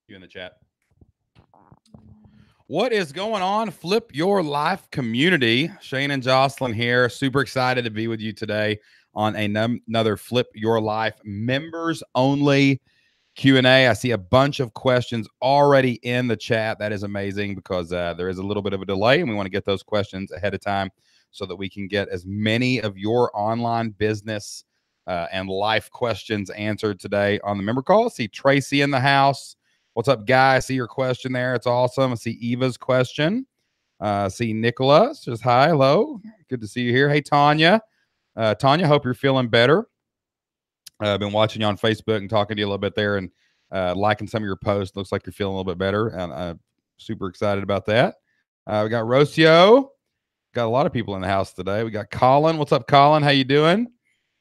You in the chat. What is going on, Flip Your Life community? Shane and Jocelyn here. Super excited to be with you today on another Flip Your Life members only Q&A. I see a bunch of questions already in the chat. That is amazing because there is a little bit of a delay and we want to get those questions ahead of time so that we can get as many of your online business and life questions answered today on the member call. I see Tracy in the house. What's up, guy? I see your question there. It's awesome. I see Eva's question. See Nicola says hi, hello. Good to see you here. Hey, Tanya. Tanya, hope you're feeling better. I've been watching you on Facebook and talking to you a little bit there and liking some of your posts. Looks like you're feeling a little bit better. And I'm super excited about that. We got Rocio. Got a lot of people in the house today. We got Colin. What's up, Colin? How you doing?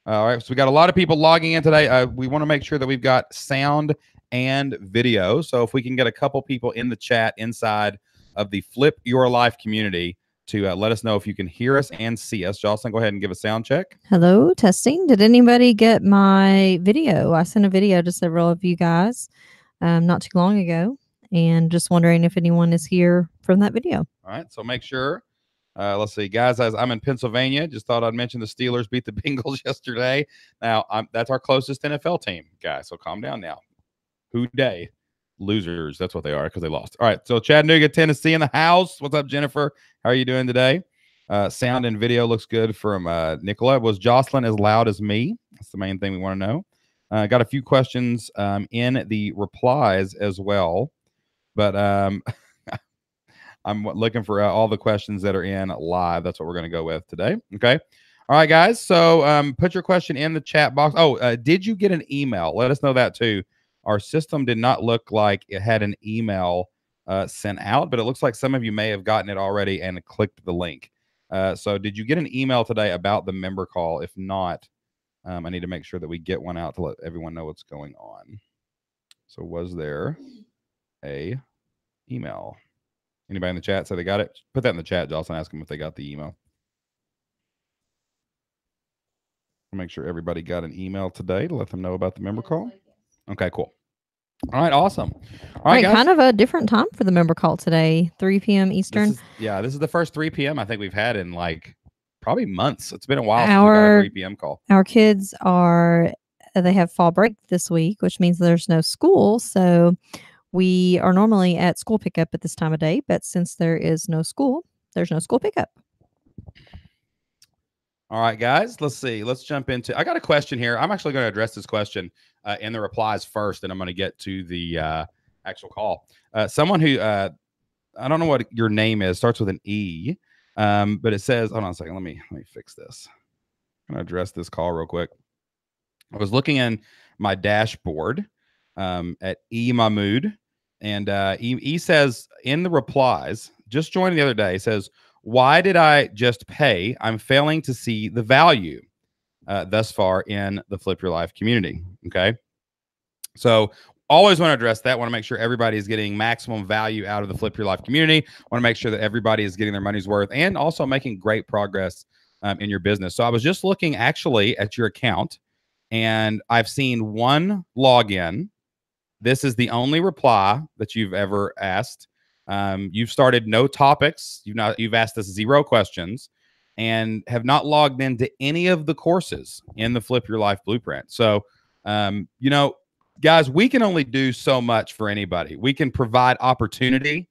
All right. So we got a lot of people logging in today. We want to make sure that we've got sound and video. So if we can get a couple people in the chat inside of the Flip Your Life community to let us know if you can hear us and see us. Jocelyn, go ahead and give a sound check. Hello, testing. Did anybody get my video? I sent a video to several of you guys not too long ago, and just wondering if anyone is here from that video. All right, so make sure. Let's see, guys, I'm in Pennsylvania. Just thought I'd mention the Steelers beat the Bengals yesterday. Now, that's our closest NFL team, guys, so calm down now. Who day? Losers. That's what they are because they lost. All right, so Chattanooga, Tennessee in the house. What's up, Jennifer? How are you doing today? Sound and video looks good from Nicola. Was Jocelyn as loud as me? That's the main thing we want to know. Got a few questions in the replies as well, but I'm looking for all the questions that are in live. That's what we're going to go with today. Okay. All right, guys. So put your question in the chat box. Oh, did you get an email? Let us know that too. Our system did not look like it had an email sent out, but it looks like some of you may have gotten it already and clicked the link. So did you get an email today about the member call? If not, I need to make sure that we get one out to let everyone know what's going on. So was there a email? Anybody in the chat say they got it? Put that in the chat, Jocelyn. Ask them if they got the email. I'll make sure everybody got an email today to let them know about the member call. Okay, cool. All right, awesome. All right, guys. Kind of a different time for the member call today, 3 p.m. Eastern. This is the first 3 p.m. I think we've had in like probably months. It's been a while since we got a 3 p.m. call. Our kids they have fall break this week, which means there's no school. So we are normally at school pickup at this time of day, but since there is no school, there's no school pickup. All right, guys, let's see. Let's jump into, I got a question here. I'm actually going to address this question in the replies first, and I'm going to get to the actual call. Someone who, I don't know what your name is, starts with an E, but it says, hold on a second. Let me fix this. I'm going to address this call real quick. I was looking in my dashboard at E Mahmood, and E says in the replies, just joined the other day, says, why did I just pay? I'm failing to see the value thus far in the Flip Your Life community. Okay. So always want to address that. Want to make sure everybody is getting maximum value out of the Flip Your Life community. Want to make sure that everybody is getting their money's worth and also making great progress in your business. So I was just looking actually at your account, and I've seen one login. This is the only reply that you've ever asked. You've started no topics. You've asked us 0 questions and have not logged into any of the courses in the Flip Your Life Blueprint. So, guys, we can only do so much for anybody. We can provide opportunity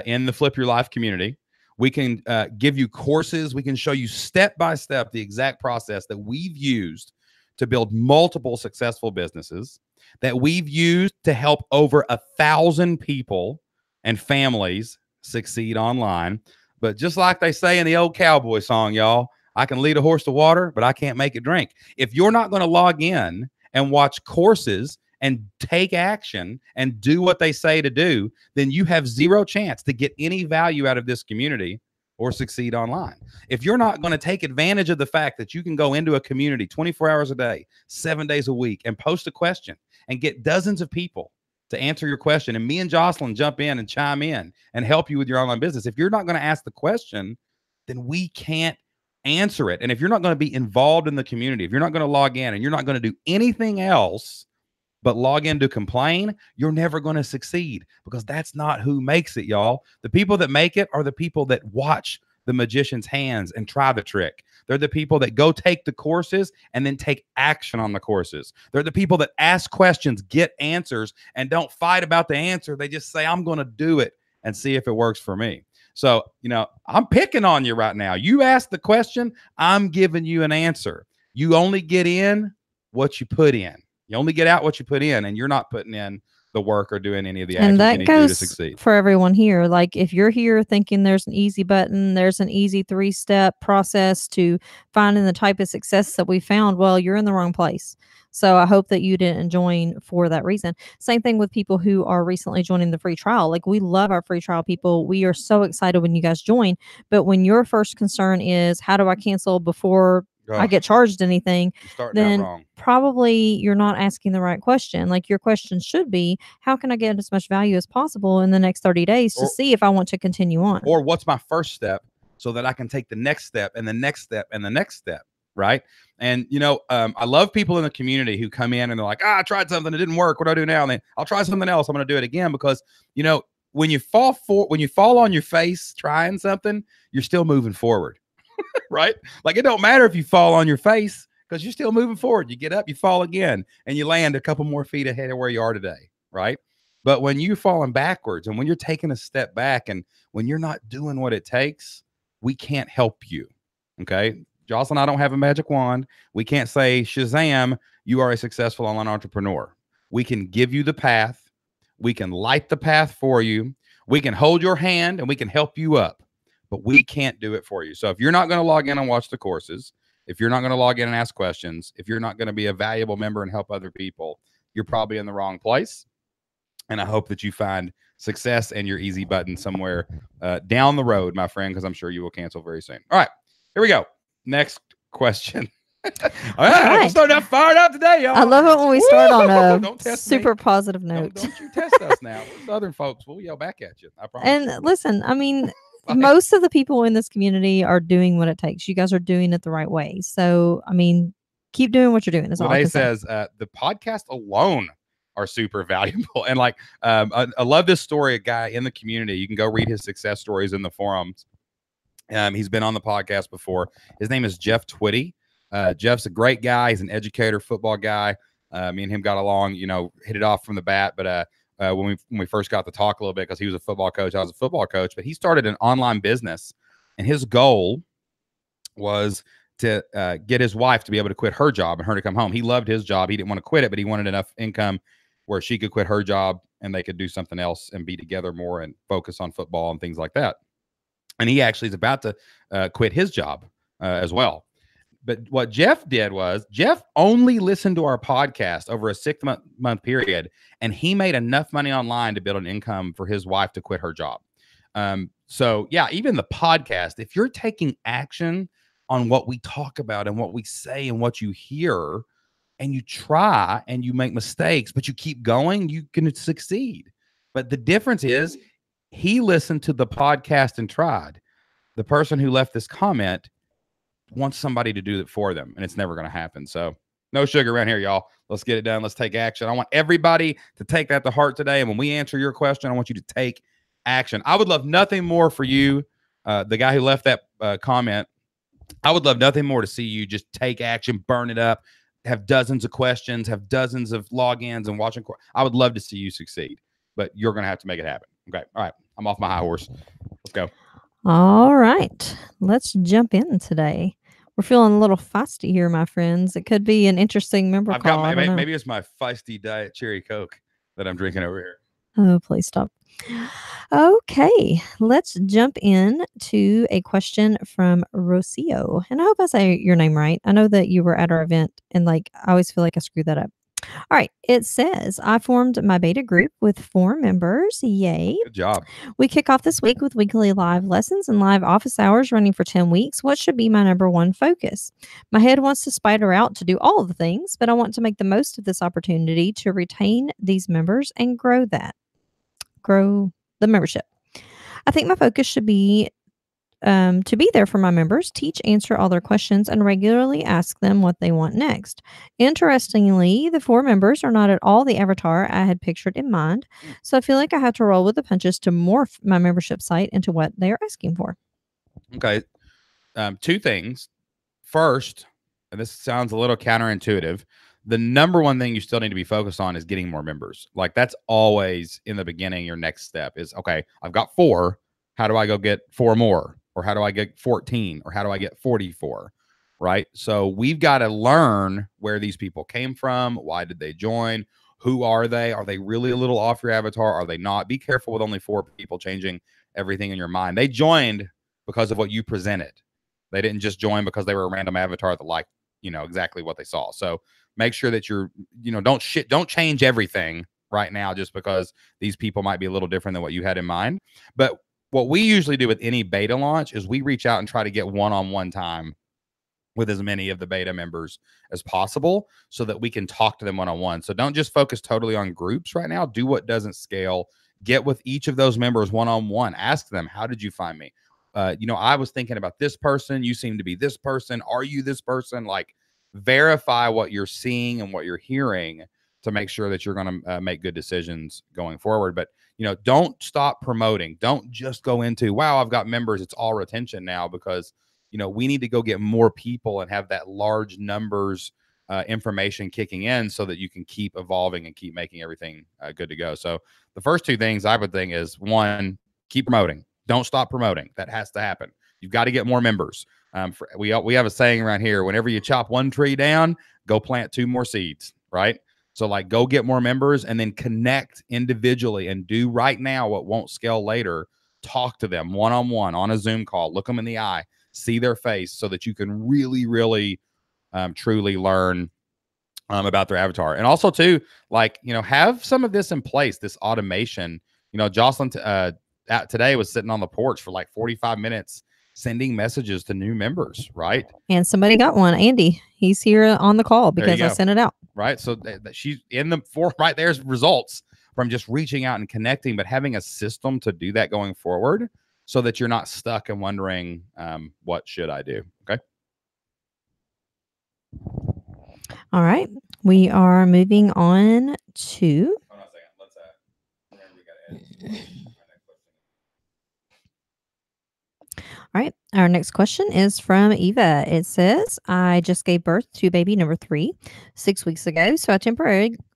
in the Flip Your Life community. We can give you courses. We can show you step by step the exact process that we've used to build multiple successful businesses, that we've used to help over 1,000 people and families succeed online. But just like they say in the old cowboy song, y'all, I can lead a horse to water, but I can't make it drink. If you're not going to log in and watch courses and take action and do what they say to do, then you have 0 chance to get any value out of this community or succeed online. If you're not going to take advantage of the fact that you can go into a community 24 hours a day, 7 days a week, and post a question and get dozens of people to answer your question, and me and Jocelyn jump in and chime in and help you with your online business. If you're not going to ask the question, then we can't answer it. And if you're not going to be involved in the community, if you're not going to log in and you're not going to do anything else but log in to complain, you're never going to succeed, because that's not who makes it, y'all. The people that make it are the people that watch the magician's hands and try the trick. They're the people that go take the courses and then take action on the courses. They're the people that ask questions, get answers, and don't fight about the answer. They just say, I'm going to do it and see if it works for me. So, I'm picking on you right now. You asked the question, I'm giving you an answer. You only get in what you put in. You only get out what you put in, and you're not putting in the work or doing any of the actions you need to do to succeed. For everyone here. Like, if you're here thinking there's an easy button, there's an easy 3-step process to finding the type of success that we found, well, you're in the wrong place. So I hope that you didn't join for that reason. Same thing with people who are recently joining the free trial. Like, we love our free trial people. We are so excited when you guys join. But when your first concern is, how do I cancel before I get charged anything, then probably you're not asking the right question. Like, your question should be, how can I get as much value as possible in the next 30 days to see if I want to continue on? Or what's my first step so that I can take the next step and the next step and the next step, right? And, I love people in the community who come in and they're like, I tried something, it didn't work. What do I do now? And then I'll try something else. I'm going to do it again, because, when you fall on your face trying something, you're still moving forward. Right? Like, it don't matter if you fall on your face, because you're still moving forward. You get up, you fall again, and you land a couple more feet ahead of where you are today. Right? But when you're falling backwards and when you're taking a step back and when you're not doing what it takes, we can't help you. Okay? Jocelyn and I don't have a magic wand. We can't say, Shazam, you are a successful online entrepreneur. We can give you the path. We can light the path for you. We can hold your hand and we can help you up. But we can't do it for you. So if you're not going to log in and watch the courses, if you're not going to log in and ask questions, if you're not going to be a valuable member and help other people, you're probably in the wrong place. And I hope that you find success and your easy button somewhere down the road, my friend, because I'm sure you will cancel very soon. All right, here we go. Next question. All right. I'm starting out fired up today, y'all. I love it when we start on a super positive note. Don't you test us now. We're Southern folks. We'll yell back at you. I promise. And listen, I mean, most of the people in this community are doing what it takes. You guys are doing it the right way. So, I mean, keep doing what you're doing. Renee says the podcast alone are super valuable. And I love this story. A guy in the community, you can go read his success stories in the forums. He's been on the podcast before. His name is Jeff Twitty. Jeff's a great guy. He's an educator, football guy. Me and him got along, hit it off from the bat. But when we first got to talk a little bit, because he was a football coach, I was a football coach, but he started an online business, and his goal was to get his wife to be able to quit her job and her to come home. He loved his job. He didn't want to quit it, but he wanted enough income where she could quit her job and they could do something else and be together more and focus on football and things like that. And he actually is about to quit his job as well. But what Jeff did was Jeff only listened to our podcast over a 6-month period, and he made enough money online to build an income for his wife to quit her job. So yeah, even the podcast, if you're taking action on what we talk about and what we say and what you hear, and you try and you make mistakes, but you keep going, you can succeed. But the difference is he listened to the podcast and tried. The person who left this comment wants somebody to do it for them, and it's never going to happen. So no sugar around here, y'all. Let's get it done. Let's take action. I want everybody to take that to heart today. And when we answer your question, I want you to take action. I would love nothing more for you, the guy who left that comment. I would love nothing more to see you just take action, burn it up, have dozens of questions, have dozens of logins and watching. I would love to see you succeed, but you're going to have to make it happen. Okay. All right. I'm off my high horse. Let's go. All right. Let's jump in today. We're feeling a little feisty here, my friends. It could be an interesting member call. Maybe it's my feisty diet cherry Coke that I'm drinking over here. Oh, please stop. Okay, let's jump in to a question from Rocio. And I hope I say your name right. I know that you were at our event, and I always feel like I screw that up. All right. It says, I formed my beta group with 4 members. Yay. Good job. We kick off this week with weekly live lessons and live office hours running for 10 weeks. What should be my number one focus? My head wants to spider out to do all of the things, but I want to make the most of this opportunity to retain these members and grow the membership. I think my focus should be to be there for my members, teach, answer all their questions, and regularly ask them what they want next. Interestingly, the 4 members are not at all the avatar I had pictured in mind, so I feel like I have to roll with the punches to morph my membership site into what they are asking for. Okay. 2 things. First, and this sounds a little counterintuitive, the number one thing you still need to be focused on is getting more members. Like that's always in the beginning. Your next step is, okay, I've got 4. How do I go get 4 more? Or how do I get 14? Or how do I get 44? Right. So we've got to learn where these people came from. Why did they join? Who are they? Are they really a little off your avatar? Are they not? Be careful with only 4 people changing everything in your mind. They joined because of what you presented. They didn't just join because they were a random avatar that liked, exactly what they saw. So make sure that you're, don't change everything right now just because these people might be a little different than what you had in mind. But what we usually do with any beta launch is we reach out and try to get one-on-one time with as many of the beta members as possible so that we can talk to them one-on-one. So don't just focus totally on groups right now. Do what doesn't scale. Get with each of those members one-on-one. Ask them, how did you find me? I was thinking about this person. You seem to be this person. Are you this person? Like, verify what you're seeing and what you're hearing to make sure that you're going to make good decisions going forward. But, don't stop promoting. Don't just go into, wow, I've got members. It's all retention now, because, we need to go get more people and have that large numbers information kicking in so that you can keep evolving and keep making everything good to go. So the first 2 things I would think is, 1, keep promoting. Don't stop promoting. That has to happen. You've got to get more members. We have a saying around here: whenever you chop 1 tree down, go plant 2 more seeds, right? So like, go get more members and then connect individually and do right now what won't scale later. Talk to them one-on-one on a Zoom call. Look them in the eye, see their face, so that you can really, really, truly learn about their avatar. And also too, have some of this in place, this automation. Jocelyn today was sitting on the porch for like 45 minutes sending messages to new members, right? And somebody got one. Andy, he's here on the call because I sent it out. Right. So she's in the for right there's results from just reaching out and connecting, but having a system to do that going forward so that you're not stuck and wondering, what should I do? Okay. All right. We are moving on to. Hold on a second. Let's remember we got to edit. All right. Our next question is from Eva. It says, I just gave birth to baby number 3 6 weeks ago. So I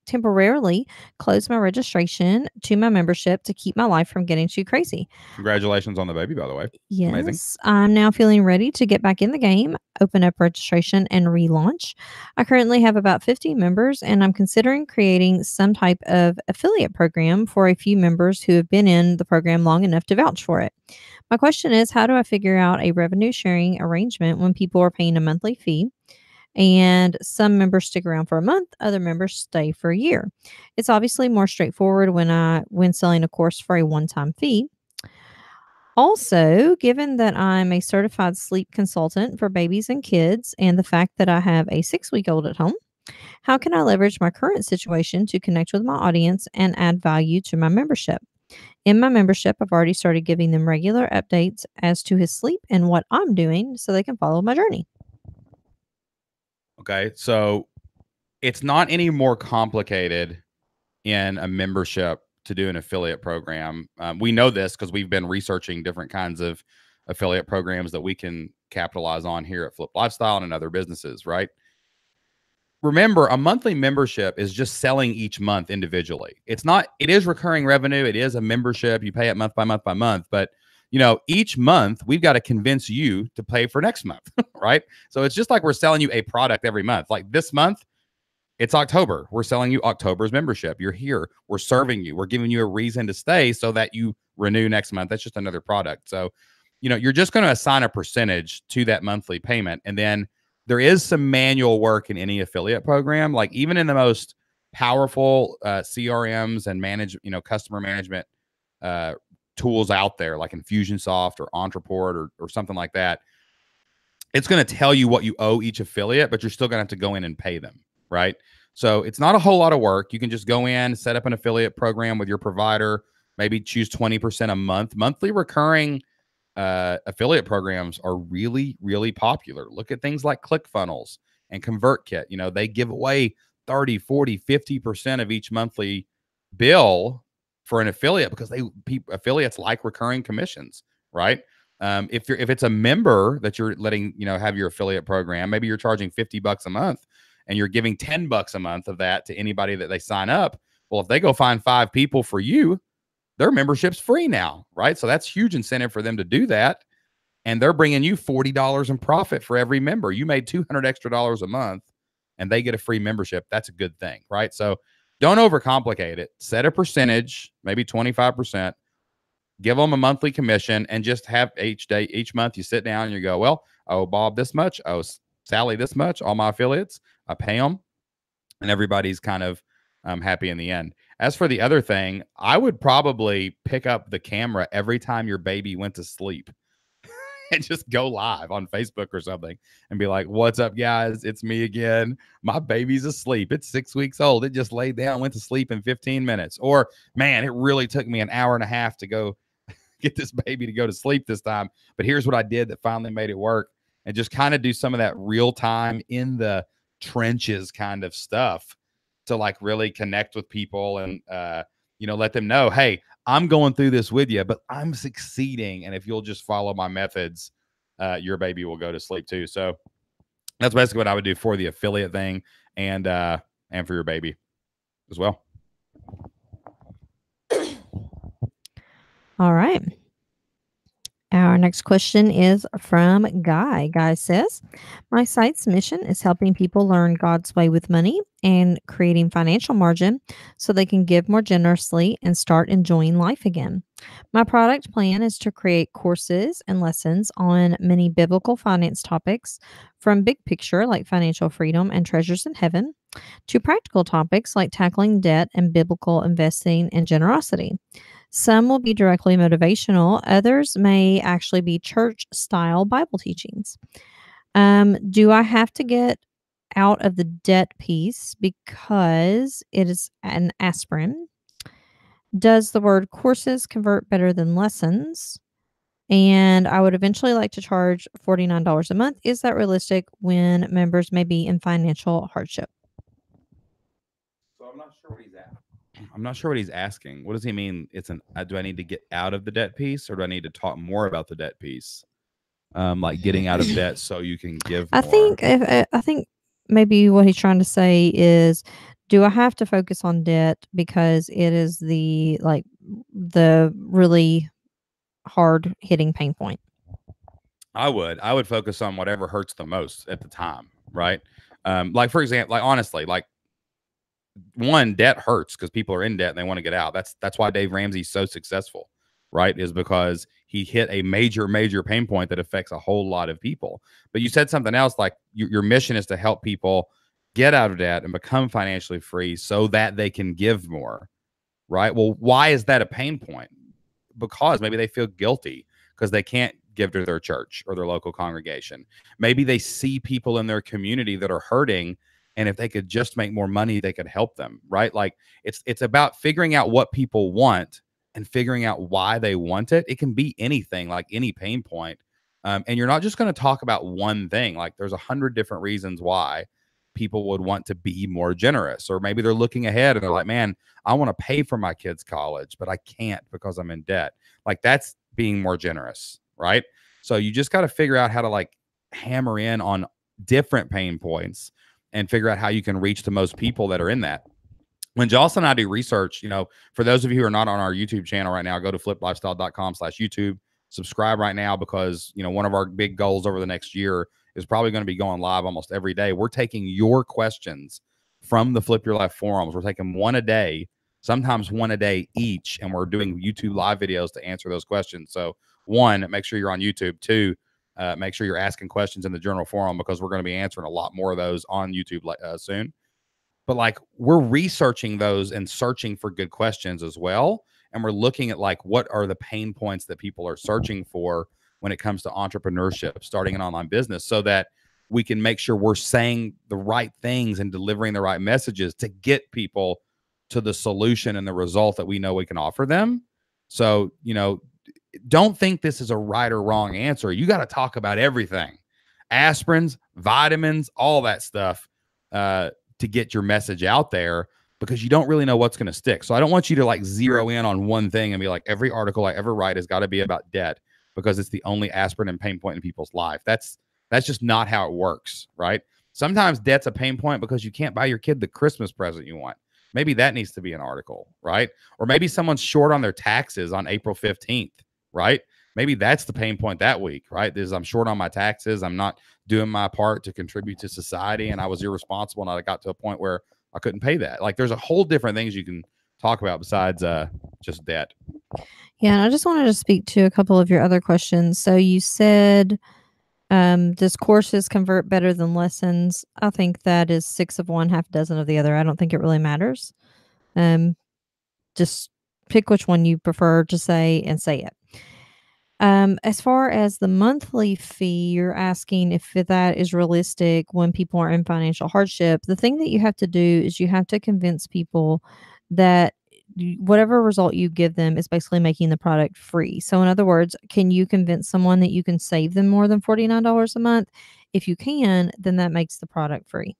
temporarily closed my registration to my membership to keep my life from getting too crazy. Congratulations on the baby, by the way. Yes. Amazing. I'm now feeling ready to get back in the game, open up registration, and relaunch. I currently have about 50 members, and I'm considering creating some type of affiliate program for a few members who have been in the program long enough to vouch for it. My question is, how do I figure out a revenue sharing arrangement when people are paying a monthly fee and some members stick around for a month, other members stay for a year? It's obviously more straightforward when selling a course for a one-time fee. Also, given that I'm a certified sleep consultant for babies and kids and the fact that I have a 6-week-old at home, how can I leverage my current situation to connect with my audience and add value to my membership? In my membership, I've already started giving them regular updates as to his sleep and what I'm doing so they can follow my journey. Okay. So it's not any more complicated in a membership to do an affiliate program. We know this because we've been researching different kinds of affiliate programs that we can capitalize on here at Flip Lifestyle and in other businesses, right? Remember, a monthly membership is just selling each month individually. It is recurring revenue. It is a membership. You pay it month by month by month. But, each month we've got to convince you to pay for next month, right? So it's just like we're selling you a product every month. Like this month, it's October. We're selling you October's membership. You're here. We're serving you. We're giving you a reason to stay so that you renew next month. That's just another product. So, you're just going to assign a percentage to that monthly payment. And then there is some manual work in any affiliate program. Like even in the most powerful CRMs and customer management tools out there, like Infusionsoft or Ontraport or something like that, it's going to tell you what you owe each affiliate, but you're still going to have to go in and pay them, right? So it's not a whole lot of work. You can just go in, set up an affiliate program with your provider, maybe choose 20% a month. Monthly recurring affiliate programs are really, really popular. Look at things like ClickFunnels and ConvertKit. You know, they give away 30, 40, 50% of each monthly bill for an affiliate because affiliates like recurring commissions, right? If it's a member that you're letting, have your affiliate program, maybe you're charging $50 a month and you're giving $10 a month of that to anybody that they sign up. Well, if they go find 5 people for you, their membership's free now, right? So that's huge incentive for them to do that. And they're bringing you $40 in profit for every member. You made $200 extra a month and they get a free membership. That's a good thing, right? So don't overcomplicate it. Set a percentage, maybe 25%, give them a monthly commission, and just have each month you sit down and you go, well, oh, Bob this much, oh, Sally this much, all my affiliates, I pay them, and everybody's kind of happy in the end. As for the other thing, I would probably pick up the camera every time your baby went to sleep and just go live on Facebook or something and be like, what's up, guys? It's me again. My baby's asleep. It's 6 weeks old. It just laid down, went to sleep in 15 minutes. Or, man, it really took me an hour and a half to go get this baby to go to sleep this time. But here's what I did that finally made it work. And just kind of do some of that real time in the trenches kind of stuff to like really connect with people and, let them know, hey, I'm going through this with you, but I'm succeeding. And if you'll just follow my methods, your baby will go to sleep too. So that's basically what I would do for the affiliate thing and for your baby as well. All right. Our next question is from Guy. Guy says, my site's mission is helping people learn God's way with money and creating financial margin so they can give more generously and start enjoying life again. My product plan is to create courses and lessons on many biblical finance topics, from big picture like financial freedom and treasures in heaven to practical topics like tackling debt and biblical investing and generosity. Some will be directly motivational. Others may actually be church style Bible teachings. Do I have to get out of the debt piece because it is an aspirin? Does the word courses convert better than lessons? And I would eventually like to charge $49 a month. Is that realistic when members may be in financial hardship? So I'm not sure what he's asking. I'm not sure what he's asking. What does he mean? Do I need to get out of the debt piece, or do I need to talk more about the debt piece? Like getting out of debt so you can give more. I think maybe what he's trying to say is, do I have to focus on debt because it is the really hard hitting pain point? I would focus on whatever hurts the most at the time, right? Like for example, like honestly, like one, debt hurts because people are in debt and they want to get out. That's why Dave Ramsey's so successful, right? Is because he hit a major pain point that affects a whole lot of people. But you said something else, like your mission is to help people get out of debt and become financially free so that they can give more, right? Well, why is that a pain point? Because maybe they feel guilty because they can't give to their church or their local congregation. Maybe they see people in their community that are hurting, and if they could just make more money, they could help them, right? Like it's about figuring out what people want and figuring out why they want it. It can be anything, like any pain point. And you're not just going to talk about one thing. Like there's 100 different reasons why people would want to be more generous, or maybe they're looking ahead and they're like, man, I want to pay for my kids' college, but I can't because I'm in debt. Like that's being more generous, right? So you just got to figure out how to like hammer in on different pain points and figure out how you can reach the most people that are in that. When Jocelyn and I do research, for those of you who are not on our YouTube channel right now, go to fliplifestyle.com/YouTube, subscribe right now, because, one of our big goals over the next year is probably going to be going live almost every day. We're taking your questions from the Flip Your Life forums. We're taking one a day, sometimes one a day each, and we're doing YouTube live videos to answer those questions. So one, make sure you're on YouTube. Two, make sure you're asking questions in the general forum, because we're going to be answering a lot more of those on YouTube soon. But like we're researching those and searching for good questions as well. And we're looking at like, what are the pain points that people are searching for when it comes to entrepreneurship, starting an online business, so that we can make sure we're saying the right things and delivering the right messages to get people to the solution and the result that we know we can offer them. So, don't think this is a right or wrong answer. You got to talk about everything, aspirins, vitamins, all that stuff, to get your message out there, because you don't really know what's going to stick. So I don't want you to like zero in on one thing and be like, every article I ever write has got to be about debt because it's the only aspirin and pain point in people's life. That's just not how it works, right? Sometimes debt's a pain point because you can't buy your kid the Christmas present you want. Maybe that needs to be an article, right? Or maybe someone's short on their taxes on April 15th, right? Maybe that's the pain point that week, right? Is I'm short on my taxes. I'm not doing my part to contribute to society, and I was irresponsible, and I got to a point where I couldn't pay that. Like, there's a whole different things you can talk about besides just debt. Yeah, and I just wanted to speak to a couple of your other questions. So you said, does courses convert better than lessons? I think that is 6 of one, half a dozen of the other. I don't think it really matters. Just pick which one you prefer to say and say it. As far as the monthly fee, you're asking if that is realistic when people are in financial hardship. The thing that you have to do is you have to convince people that whatever result you give them is basically making the product free. So in other words, can you convince someone that you can save them more than $49 a month? If you can, then that makes the product free.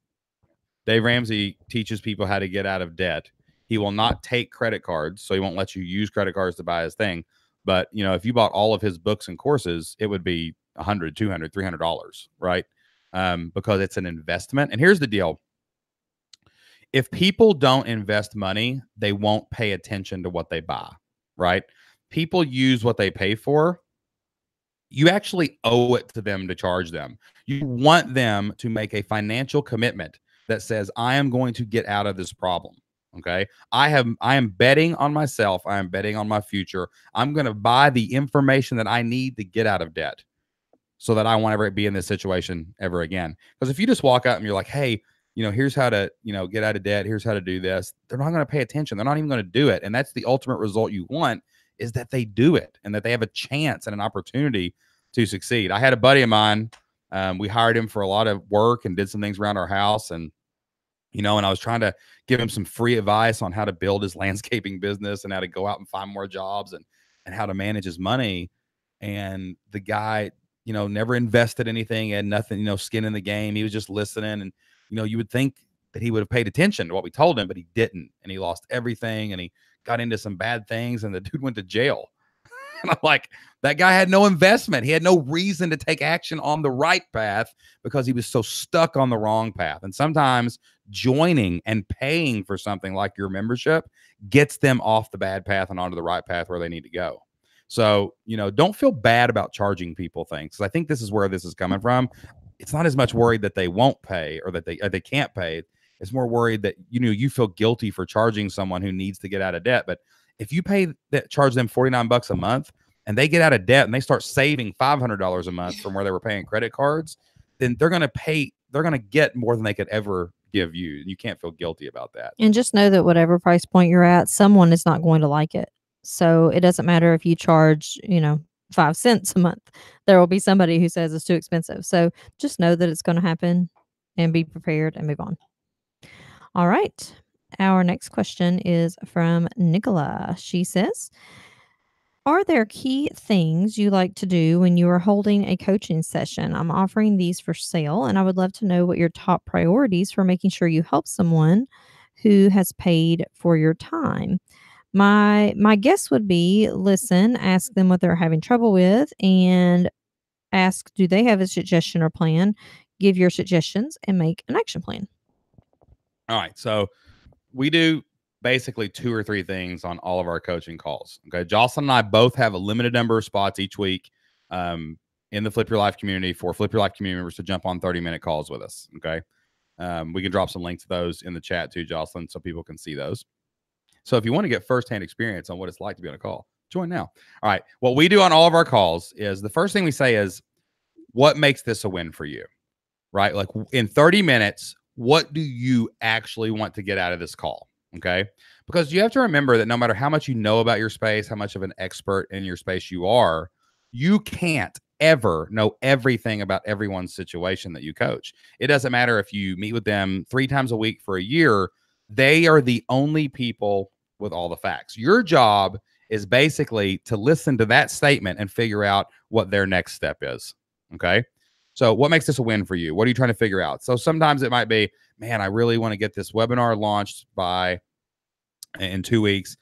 Dave Ramsey teaches people how to get out of debt. He will not take credit cards, so he won't let you use credit cards to buy his thing. But, if you bought all of his books and courses, it would be $100, $200, $300, right? Because it's an investment. And here's the deal. If people don't invest money, they won't pay attention to what they buy, right? People use what they pay for. You actually owe it to them to charge them. You want them to make a financial commitment that says, I am going to get out of this problem. Okay. I am betting on myself. I am betting on my future. I'm going to buy the information that I need to get out of debt so that I won't ever be in this situation ever again. Because if you just walk out and you're like, hey, here's how to, get out of debt. Here's how to do this. They're not going to pay attention. They're not even going to do it. And that's the ultimate result you want, is that they do it and that they have a chance and an opportunity to succeed. I had a buddy of mine. We hired him for a lot of work and did some things around our house. And and I was trying to give him some free advice on how to build his landscaping business and how to go out and find more jobs and how to manage his money. And the guy, never invested anything, had nothing, skin in the game. He was just listening. And, you would think that he would have paid attention to what we told him, but he didn't. And he lost everything and he got into some bad things and the dude went to jail. And I'm like, that guy had no investment. He had no reason to take action on the right path because he was so stuck on the wrong path. And sometimes joining and paying for something like your membership gets them off the bad path and onto the right path where they need to go. So, don't feel bad about charging people things. I think this is where this is coming from. It's not as much worried that they won't pay or that they can't pay. It's more worried that, you feel guilty for charging someone who needs to get out of debt. But if you charge them $49 a month and they get out of debt and they start saving $500 a month from where they were paying credit cards, then they're going to get more than they could ever give you. And you can't feel guilty about that. And just know that whatever price point you're at, someone is not going to like it. So it doesn't matter if you charge, 5 cents a month. There will be somebody who says it's too expensive. So just know that it's going to happen and be prepared and move on. All right. Our next question is from Nicola. She says, are there key things you like to do when you are holding a coaching session? I'm offering these for sale, and I would love to know what your top priorities for making sure you help someone who has paid for your time. My guess would be listen, ask them what they're having trouble with, and ask, do they have a suggestion or plan? Give your suggestions and make an action plan. All right. So we do basically 2 or 3 things on all of our coaching calls. Okay. Jocelyn and I both have a limited number of spots each week in the Flip Your Life community for Flip Your Life community members to jump on 30-minute calls with us. Okay. We can drop some links to those in the chat too, Jocelyn, so people can see those. So if you want to get firsthand experience on what it's like to be on a call, join now. All right. What we do on all of our calls is the first thing we say is, what makes this a win for you? Right? Like in 30 minutes, what do you actually want to get out of this call? Okay. Because you have to remember that no matter how much you know about your space, how much of an expert in your space you are, you can't ever know everything about everyone's situation that you coach. It doesn't matter if you meet with them 3 times a week for a year. They are the only people with all the facts. Your job is basically to listen to that statement and figure out what their next step is. Okay. So what makes this a win for you? What are you trying to figure out? So sometimes it might be, man, I really want to get this webinar launched in 2 weeks.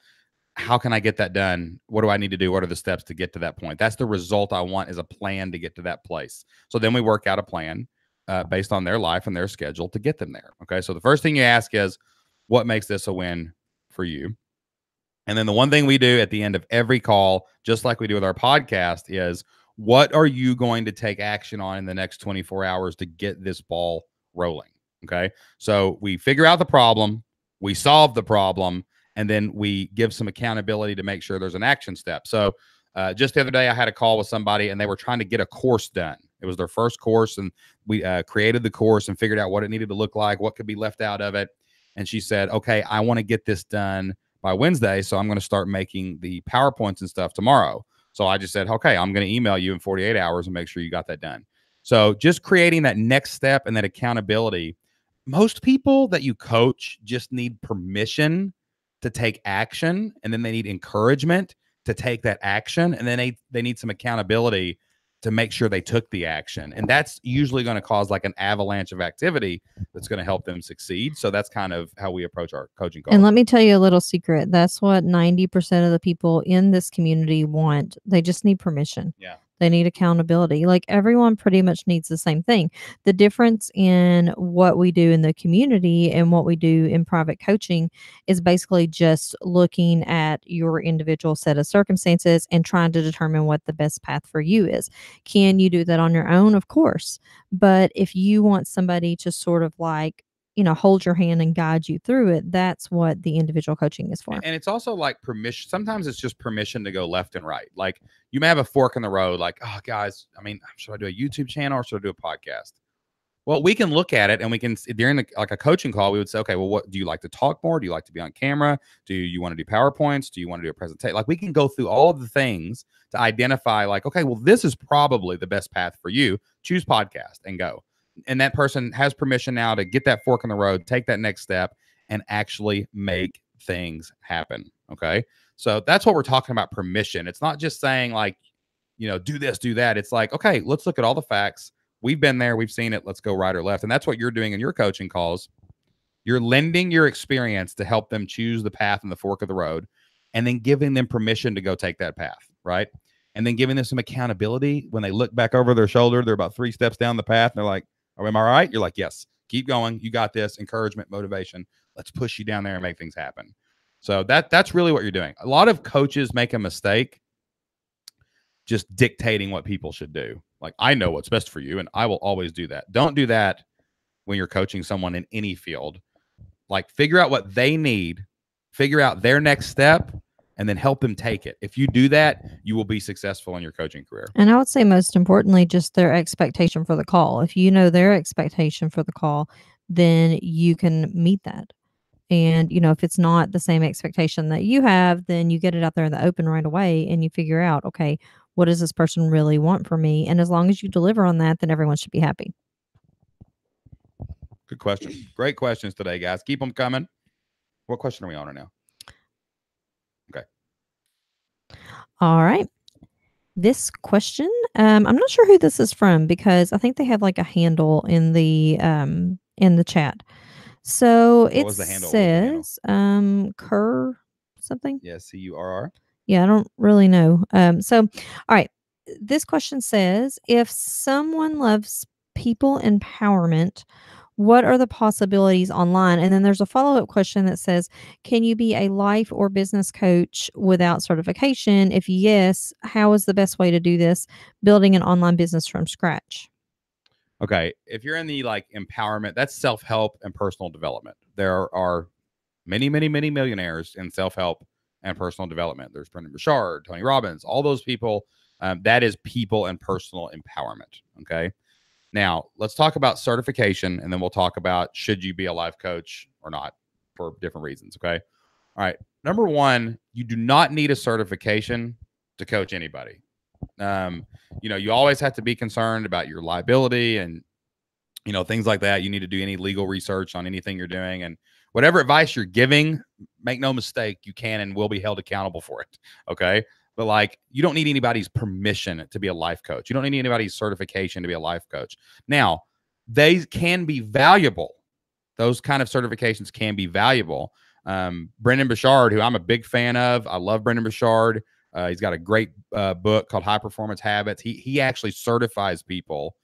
How can I get that done? What do I need to do? What are the steps to get to that point? That's the result I want, is a plan to get to that place. So then we work out a plan based on their life and their schedule to get them there. Okay. So the first thing you ask is, what makes this a win for you? And then the one thing we do at the end of every call, just like we do with our podcast, is, what are you going to take action on in the next 24 hours to get this ball rolling? Okay. So we figure out the problem, we solve the problem, and then we give some accountability to make sure there's an action step. So just the other day, I had a call with somebody and they were trying to get a course done. It was their first course, and we created the course and figured out what it needed to look like, what could be left out of it. And she said, okay, I want to get this done by Wednesday, so I'm going to start making the PowerPoints and stuff tomorrow. So I just said, okay, I'm going to email you in 48 hours and make sure you got that done. So just creating that next step and that accountability. Most people that you coach just need permission to take action, and then they need encouragement to take that action, and then they need some accountability to make sure they took the action. And that's usually going to cause like an avalanche of activity that's going to help them succeed. So that's kind of how we approach our coaching calls. And let me tell you a little secret. That's what 90% of the people in this community want. They just need permission. Yeah. They need accountability. Like, everyone pretty much needs the same thing. The difference in what we do in the community and what we do in private coaching is basically just looking at your individual set of circumstances and trying to determine what the best path for you is. Can you do that on your own? Of course. But if you want somebody to sort of like, hold your hand and guide you through it, that's what the individual coaching is for. And it's also like permission. Sometimes it's just permission to go left and right. Like, you may have a fork in the road. Like, oh, guys, I mean, should I do a YouTube channel or should I do a podcast? Well, we can look at it, and we can, during like a coaching call, we would say, okay, well, what do you like to talk more? Do you like to be on camera? Do you want to do PowerPoints? Do you want to do a presentation? Like, we can go through all of the things to identify, like, okay, well, this is probably the best path for you. Choose podcast and go. And that person has permission now to get that fork in the road, take that next step, and actually make things happen. Okay. So that's what we're talking about, permission. It's not just saying like, do this, do that. It's like, okay, let's look at all the facts. We've been there. We've seen it. Let's go right or left. And that's what you're doing in your coaching calls. You're lending your experience to help them choose the path and the fork of the road, and then giving them permission to go take that path. Right. And then giving them some accountability. When they look back over their shoulder, they're about 3 steps down the path, and they're like, oh, am I right? You're like, yes, keep going. You got this. Encouragement, motivation. Let's push you down there and make things happen. So that's really what you're doing. A lot of coaches make a mistake just dictating what people should do. Like, I know what's best for you, and I will always do that. Don't do that when you're coaching someone in any field. Like, figure out what they need, figure out their next step, and then help them take it. If you do that, you will be successful in your coaching career. And I would say most importantly, just their expectation for the call. If you know their expectation for the call, then you can meet that. And, if it's not the same expectation that you have, then you get it out there in the open right away, and you figure out, okay, what does this person really want from me? And as long as you deliver on that, then everyone should be happy. Good question. Great questions today, guys. Keep them coming. What question are we on right now? Okay. All right. This question, I'm not sure who this is from, because I think they have like a handle in the chat. So What it was the handle? What was the handle? says Cur something. Yeah, CURR. Yeah, I don't really know. So all right. This question says, if someone loves people empowerment, what are the possibilities online? And then there's a follow-up question that says, can you be a life or business coach without certification? If yes, how is the best way to do this? Building an online business from scratch. Okay. If you're in the like empowerment, that's self-help and personal development. There are many, many, many millionaires in self-help and personal development. There's Brendan Burchard, Tony Robbins, all those people. That is people and personal empowerment. Okay. Now let's talk about certification, and then we'll talk about, should you be a life coach or not, for different reasons. Okay. All right. Number one, you do not need a certification to coach anybody. You always have to be concerned about your liability and, things like that. You need to do any legal research on anything you're doing. And whatever advice you're giving, make no mistake, you can and will be held accountable for it. Okay. But like, you don't need anybody's permission to be a life coach. You don't need anybody's certification to be a life coach. Now, they can be valuable. Those kind of certifications can be valuable. Brendan Bouchard, who I'm a big fan of, I love Brendan Bouchard. He's got a great book called High Performance Habits. He actually certifies people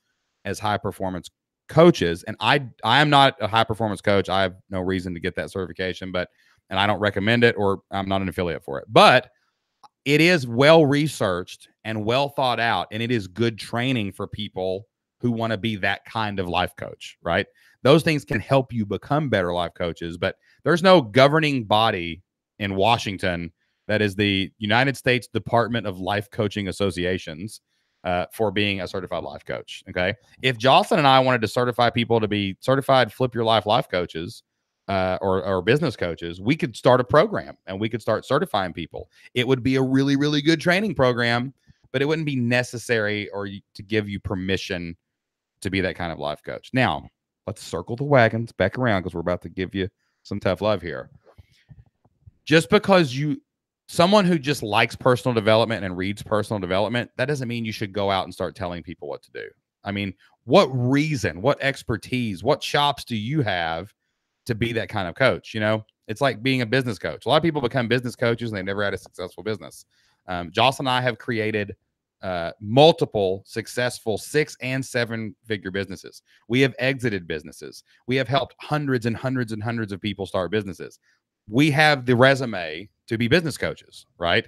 as high performance coaches, and I am not a high performance coach. I have no reason to get that certification, and I don't recommend it, or I'm not an affiliate for it. But it is well researched and well thought out, and it is good training for people who want to be that kind of life coach, right? Those things can help you become better life coaches, but there's no governing body in Washington that is the United States Department of Life Coaching Associations for being a certified life coach. Okay. If Jocelyn and I wanted to certify people to be certified Flip Your Life coaches, or business coaches, we could start a program and we could start certifying people. It would be a really, really good training program, but it wouldn't be necessary or to give you permission to be that kind of life coach. Now, let's circle the wagons back around because we're about to give you some tough love here. Just because someone who just likes personal development and reads personal development, that doesn't mean you should go out and start telling people what to do. I mean, what reason, what expertise, what chops do you have to be that kind of coach? You know, it's like being a business coach. A lot of people become business coaches and they've never had a successful business. Jocelyn and I have created multiple successful 6 and 7 figure businesses. We have exited businesses. We have helped hundreds and hundreds and hundreds of people start businesses. We have the resume to be business coaches, right?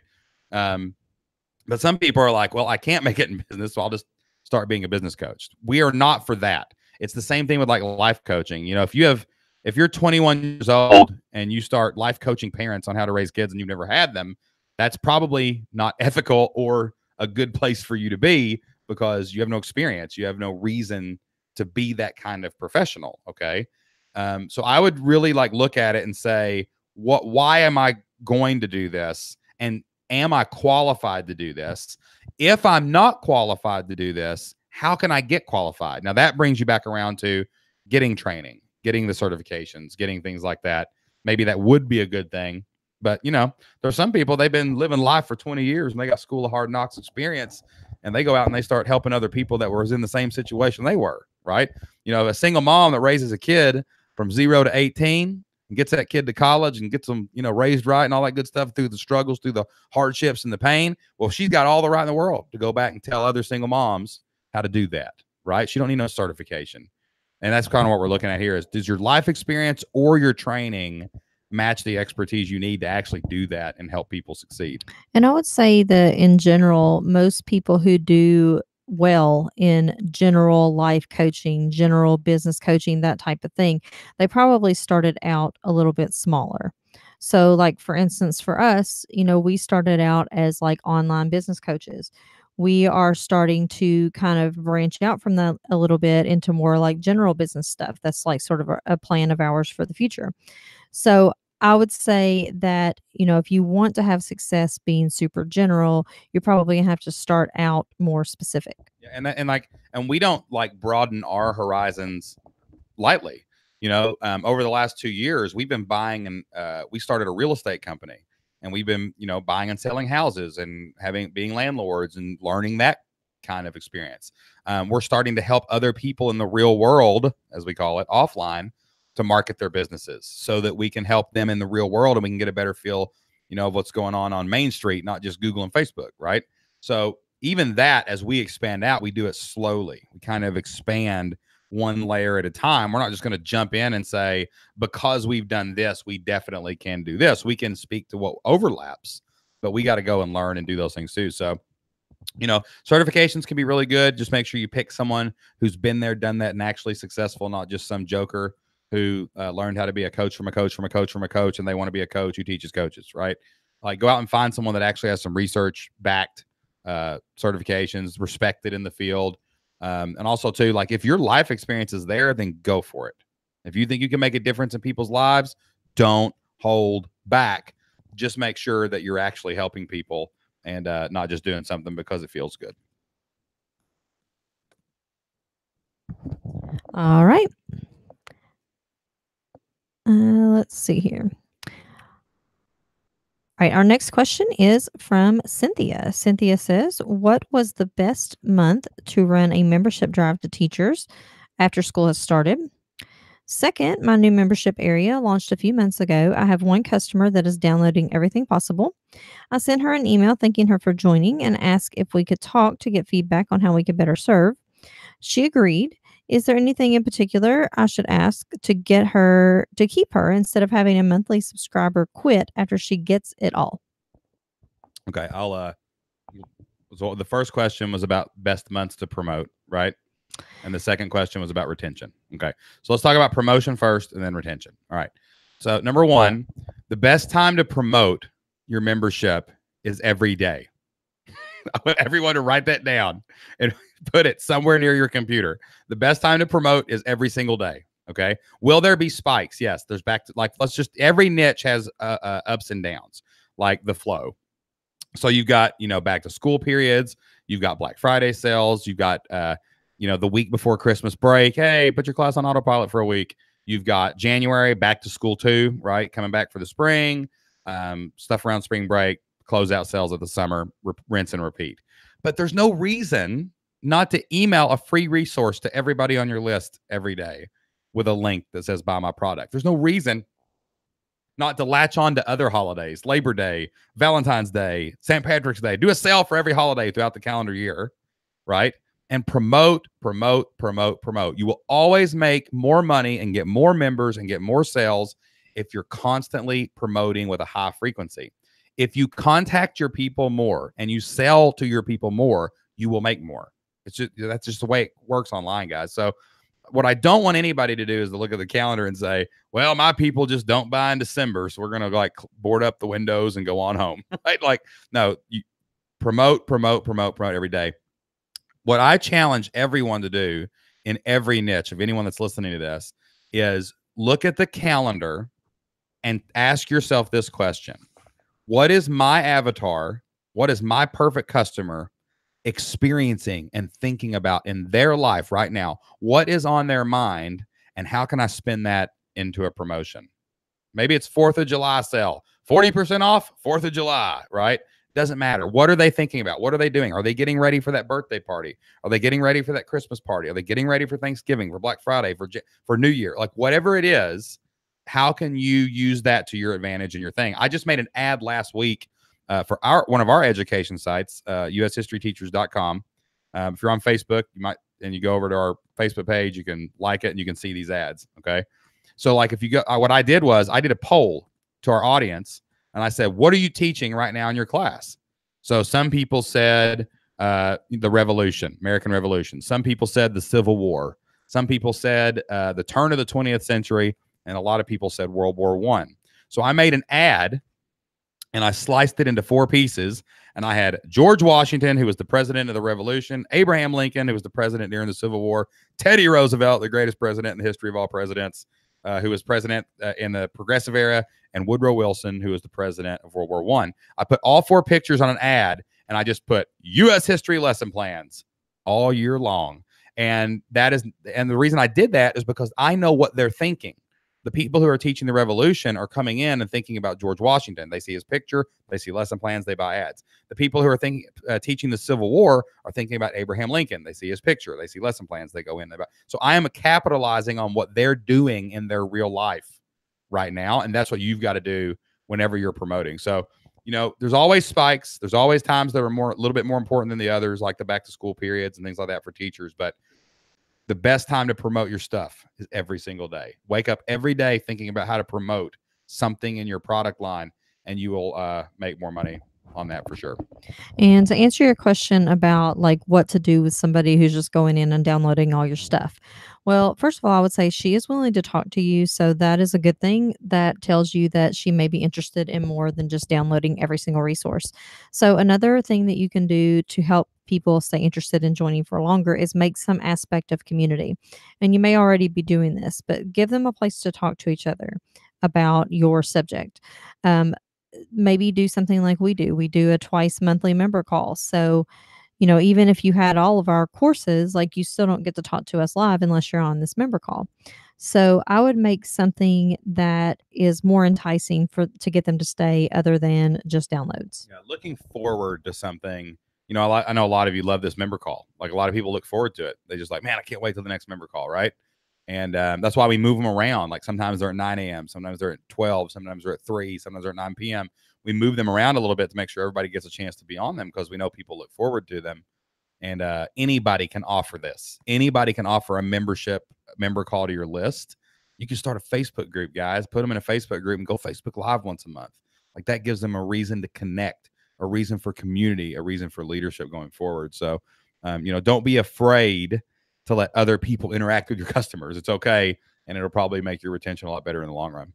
But some people are like, well, I can't make it in business, so I'll just start being a business coach. We are not for that. It's the same thing with like life coaching. You know, if you're 21 years old and you start life coaching parents on how to raise kids and you've never had them, that's probably not ethical or a good place for you to be because you have no experience. You have no reason to be that kind of professional. Okay. So I would really like look at it and say, why am I going to do this? And am I qualified to do this? If I'm not qualified to do this, how can I get qualified? Now that brings you back around to getting training, getting the certifications, getting things like that. Maybe that would be a good thing. But, you know, there's some people, they've been living life for 20 years and they got School of Hard Knocks experience, and they go out and they start helping other people that were in the same situation they were, right? You know, a single mom that raises a kid from 0 to 18 and gets that kid to college and gets them, you know, raised right and all that good stuff through the struggles, through the hardships and the pain. Well, she's got all the right in the world to go back and tell other single moms how to do that, right? She don't need no certification. And that's kind of what we're looking at here is, does your life experience or your training match the expertise you need to actually do that and help people succeed? And I would say that in general, most people who do well in general life coaching, general business coaching, that type of thing, they probably started out a little bit smaller. So, like for instance, for us, you know, we started out as like online business coaches. We are starting to kind of branch out from that a little bit into more like general business stuff. That's like sort of a plan of ours for the future. So I would say that, you know, if you want to have success being super general, you're probably gonna have to start out more specific. Yeah, and we don't like broaden our horizons lightly. You know, over the last 2 years, we've been buying and we started a real estate company, and we've been, you know, buying and selling houses and being landlords and learning that kind of experience. We're starting to help other people in the real world, as we call it, offline, to market their businesses so that we can help them in the real world and we can get a better feel, you know, of what's going on Main Street, not just Google and Facebook, right? So even that, as we expand out, we do it slowly. We kind of expand one layer at a time. We're not just going to jump in and say, because we've done this, we definitely can do this. We can speak to what overlaps, but we got to go and learn and do those things too. So, you know, certifications can be really good. Just make sure you pick someone who's been there, done that, and actually successful, not just some joker who learned how to be a coach from a coach from a coach from a coach, and they want to be a coach who teaches coaches, right? Like, go out and find someone that actually has some research-backed certifications, respected in the field. And also, too, like, if your life experience is there, then go for it. If you think you can make a difference in people's lives, don't hold back. Just make sure that you're actually helping people and not just doing something because it feels good. All right. Let's see here. All right, our next question is from Cynthia. Cynthia says, "What was the best month to run a membership drive to teachers after school has started?" Second, my new membership area launched a few months ago. I have one customer that is downloading everything possible. I sent her an email thanking her for joining and asked if we could talk to get feedback on how we could better serve. She agreed. Is there anything in particular I should ask to get her to keep her instead of having a monthly subscriber quit after she gets it all? Okay, I'll so the first question was about best months to promote, right? And the second question was about retention. Okay. So let's talk about promotion first and then retention. All right. So number one, the best time to promote your membership is every day. I want everyone to write that down and put it somewhere near your computer. The best time to promote is every single day. Okay. Will there be spikes? Yes. There's back to like, let's just, every niche has ups and downs, like the flow. So you've got, back to school periods, you've got Black Friday sales, you've got, the week before Christmas break. Hey, put your class on autopilot for a week. You've got January back to school too, right? Coming back for the spring, stuff around spring break, closeout sales of the summer, rinse and repeat. But there's no reason not to email a free resource to everybody on your list every day with a link that says buy my product. There's no reason not to latch on to other holidays, Labor Day, Valentine's Day, St. Patrick's Day. Do a sale for every holiday throughout the calendar year, right? And promote. You will always make more money and get more members and get more sales if you're constantly promoting with a high frequency. If you contact your people more and you sell to your people more, you will make more. That's just the way it works online, guys. So what I don't want anybody to do is to look at the calendar and say, well, my people just don't buy in December, so we're going to like board up the windows and go on home, right? Like, no, you promote every day. What I challenge everyone to do in every niche of anyone that's listening to this is look at the calendar and ask yourself this question. What is my avatar? What is my perfect customer experiencing and thinking about in their life right now? What is on their mind, and how can I spin that into a promotion? Maybe it's 4th of July sale, 40% off 4th of July, right? Doesn't matter. What are they thinking about? What are they doing? Are they getting ready for that birthday party? Are they getting ready for that Christmas party? Are they getting ready for Thanksgiving, for Black Friday, for New Year? Like whatever it is, how can you use that to your advantage and your thing? I just made an ad last week for one of our education sites, ushistoryteachers.com. If you're on Facebook, you go over to our Facebook page, you can like it and you can see these ads. Okay. So like if you go, what I did was I did a poll to our audience and I said, what are you teaching right now in your class? So some people said the Revolution, American Revolution. Some people said the Civil War. Some people said the turn of the 20th century. And a lot of people said World War I. So I made an ad and I sliced it into 4 pieces. And I had George Washington, who was the president of the Revolution, Abraham Lincoln, who was the president during the Civil War, Teddy Roosevelt, the greatest president in the history of all presidents, who was president in the Progressive era, and Woodrow Wilson, who was the president of World War I. I put all 4 pictures on an ad, and I just put U.S. history lesson plans all year long. And the reason I did that is because I know what they're thinking. The people who are teaching the Revolution are coming in and thinking about George Washington. They see his picture, they see lesson plans, they buy ads. The people who are teaching the Civil War are thinking about Abraham Lincoln. They see his picture, they see lesson plans, they go in. So I am capitalizing on what they're doing in their real life right now, and that's what you've got to do whenever you're promoting. So, there's always spikes. There's always times that are a little bit more important than the others, like the back to school periods and things like that for teachers. But the best time to promote your stuff is every single day. Wake up every day thinking about how to promote something in your product line, and you will make more money on that for sure. And to answer your question about like what to do with somebody who's just going in and downloading all your stuff. Well, first of all, I would say she is willing to talk to you. So that is a good thing. That tells you that she may be interested in more than just downloading every single resource. So another thing that you can do to help people stay interested in joining for longer is make some aspect of community. And you may already be doing this, but give them a place to talk to each other about your subject. Maybe do something like we do. We do a twice monthly member call. So, even if you had all of our courses, like you still don't get to talk to us live unless you're on this member call. So I would make something that is more enticing for to get them to stay other than just downloads. Yeah, looking forward to something. I know a lot of you love this member call. Like a lot of people look forward to it. They just like, man, I can't wait till the next member call, right? And that's why we move them around. Like sometimes they're at 9 a.m., sometimes they're at 12, sometimes they're at 3, sometimes they're at 9 p.m. We move them around a little bit to make sure everybody gets a chance to be on them because we know people look forward to them. And anybody can offer this. Anybody can offer a member call to your list. You can start a Facebook group, guys. Put them in a Facebook group and go Facebook Live once a month. Like that gives them a reason to connect, a reason for community, a reason for leadership going forward. So, don't be afraid to let other people interact with your customers. It's okay, and it'll probably make your retention a lot better in the long run.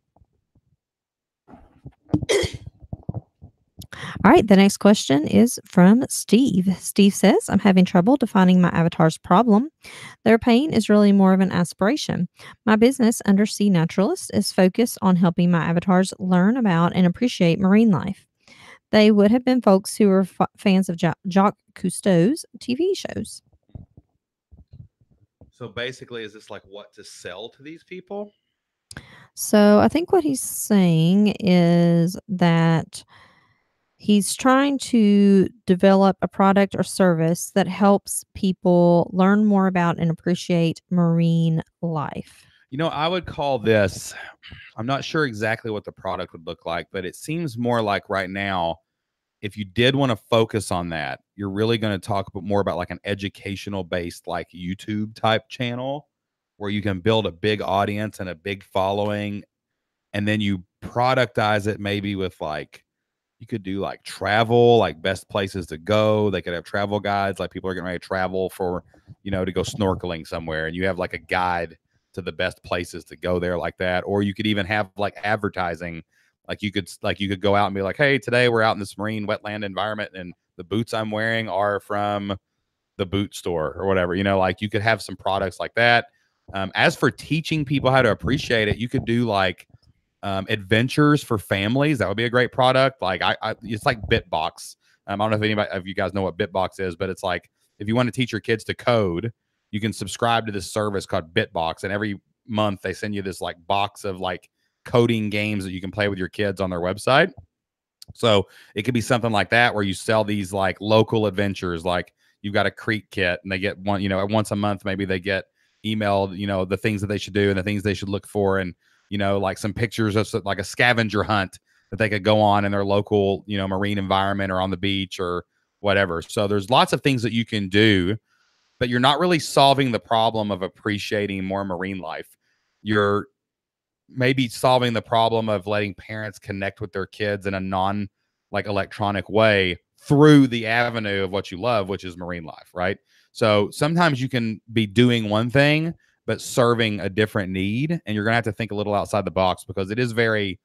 All right, the next question is from Steve. Steve says, I'm having trouble defining my avatar's problem. Their pain is really more of an aspiration. My business, Undersea Naturalist, is focused on helping my avatars learn about and appreciate marine life. They would have been folks who were fans of Jacques Cousteau's TV shows. So basically, is this like what to sell to these people? So I think what he's saying is that he's trying to develop a product or service that helps people learn more about and appreciate marine life. I would call this, I'm not sure exactly what the product would look like, but it seems more like right now, if you did want to focus on that, you're really going to talk more about like an educational based, like YouTube type channel where you can build a big audience and a big following. And then you productize it maybe with like, you could do like travel, like best places to go. They could have travel guides, like people are getting ready to travel for, to go snorkeling somewhere. And you have like a guide to the best places to go there like that. Or you could even have like advertising. Like you could go out and be like, hey, today we're out in this marine wetland environment and the boots I'm wearing are from the boot store or whatever. Like you could have some products like that. As for teaching people how to appreciate it, you could do like adventures for families. That would be a great product. Like it's like Bitbox. I don't know if anybody of you guys know what Bitbox is, but it's like if you want to teach your kids to code, you can subscribe to this service called Bitbox, and every month they send you this like box of like coding games that you can play with your kids on their website. So it could be something like that where you sell these like local adventures, like you've got a creek kit and they get once a month, maybe they get emailed, the things that they should do and the things they should look for. And, like some pictures of like a scavenger hunt that they could go on in their local, marine environment or on the beach or whatever. So there's lots of things that you can do, but you're not really solving the problem of appreciating more marine life. You're maybe solving the problem of letting parents connect with their kids in a non like electronic way through the avenue of what you love, which is marine life, right? So sometimes you can be doing one thing but serving a different need, and you're gonna have to think a little outside the box because it is very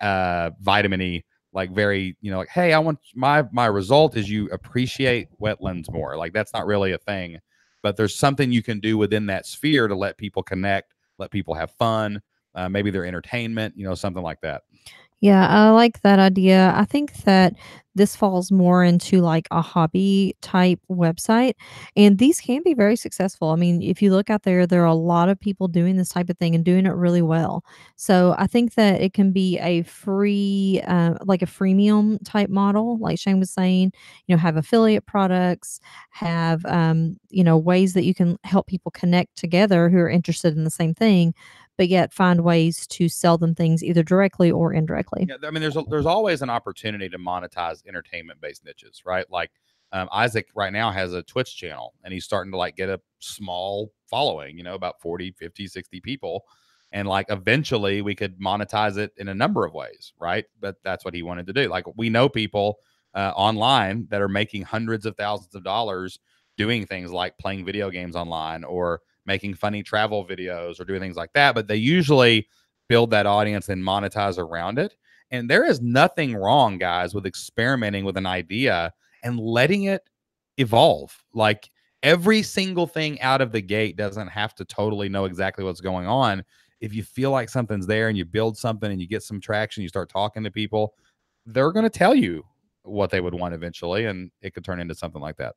vitamin-y, like very, like, hey, I want my result is you appreciate wetlands more. Like that's not really a thing, but there's something you can do within that sphere to let people connect, let people have fun, maybe their entertainment, something like that. Yeah, I like that idea. I think that this falls more into like a hobby type website, and these can be very successful. I mean, if you look out there, there are a lot of people doing this type of thing and doing it really well. So I think that it can be a free, like a freemium type model, like Shane was saying. Have affiliate products, have ways that you can help people connect together who are interested in the same thing, but yet find ways to sell them things either directly or indirectly. Yeah, I mean, there's always an opportunity to monetize entertainment based niches, right? Like Isaac right now has a Twitch channel and he's starting to like get a small following, about 40, 50, 60 people. And like eventually we could monetize it in a number of ways, right? But that's what he wanted to do. Like we know people online that are making hundreds of thousands of dollars doing things like playing video games online or making funny travel videos or doing things like that. But they usually build that audience and monetize around it. And there is nothing wrong, guys, with experimenting with an idea and letting it evolve. Like every single thing out of the gate doesn't have to totally know exactly what's going on. If you feel like something's there and you build something and you get some traction, you start talking to people, they're going to tell you what they would want eventually. And it could turn into something like that.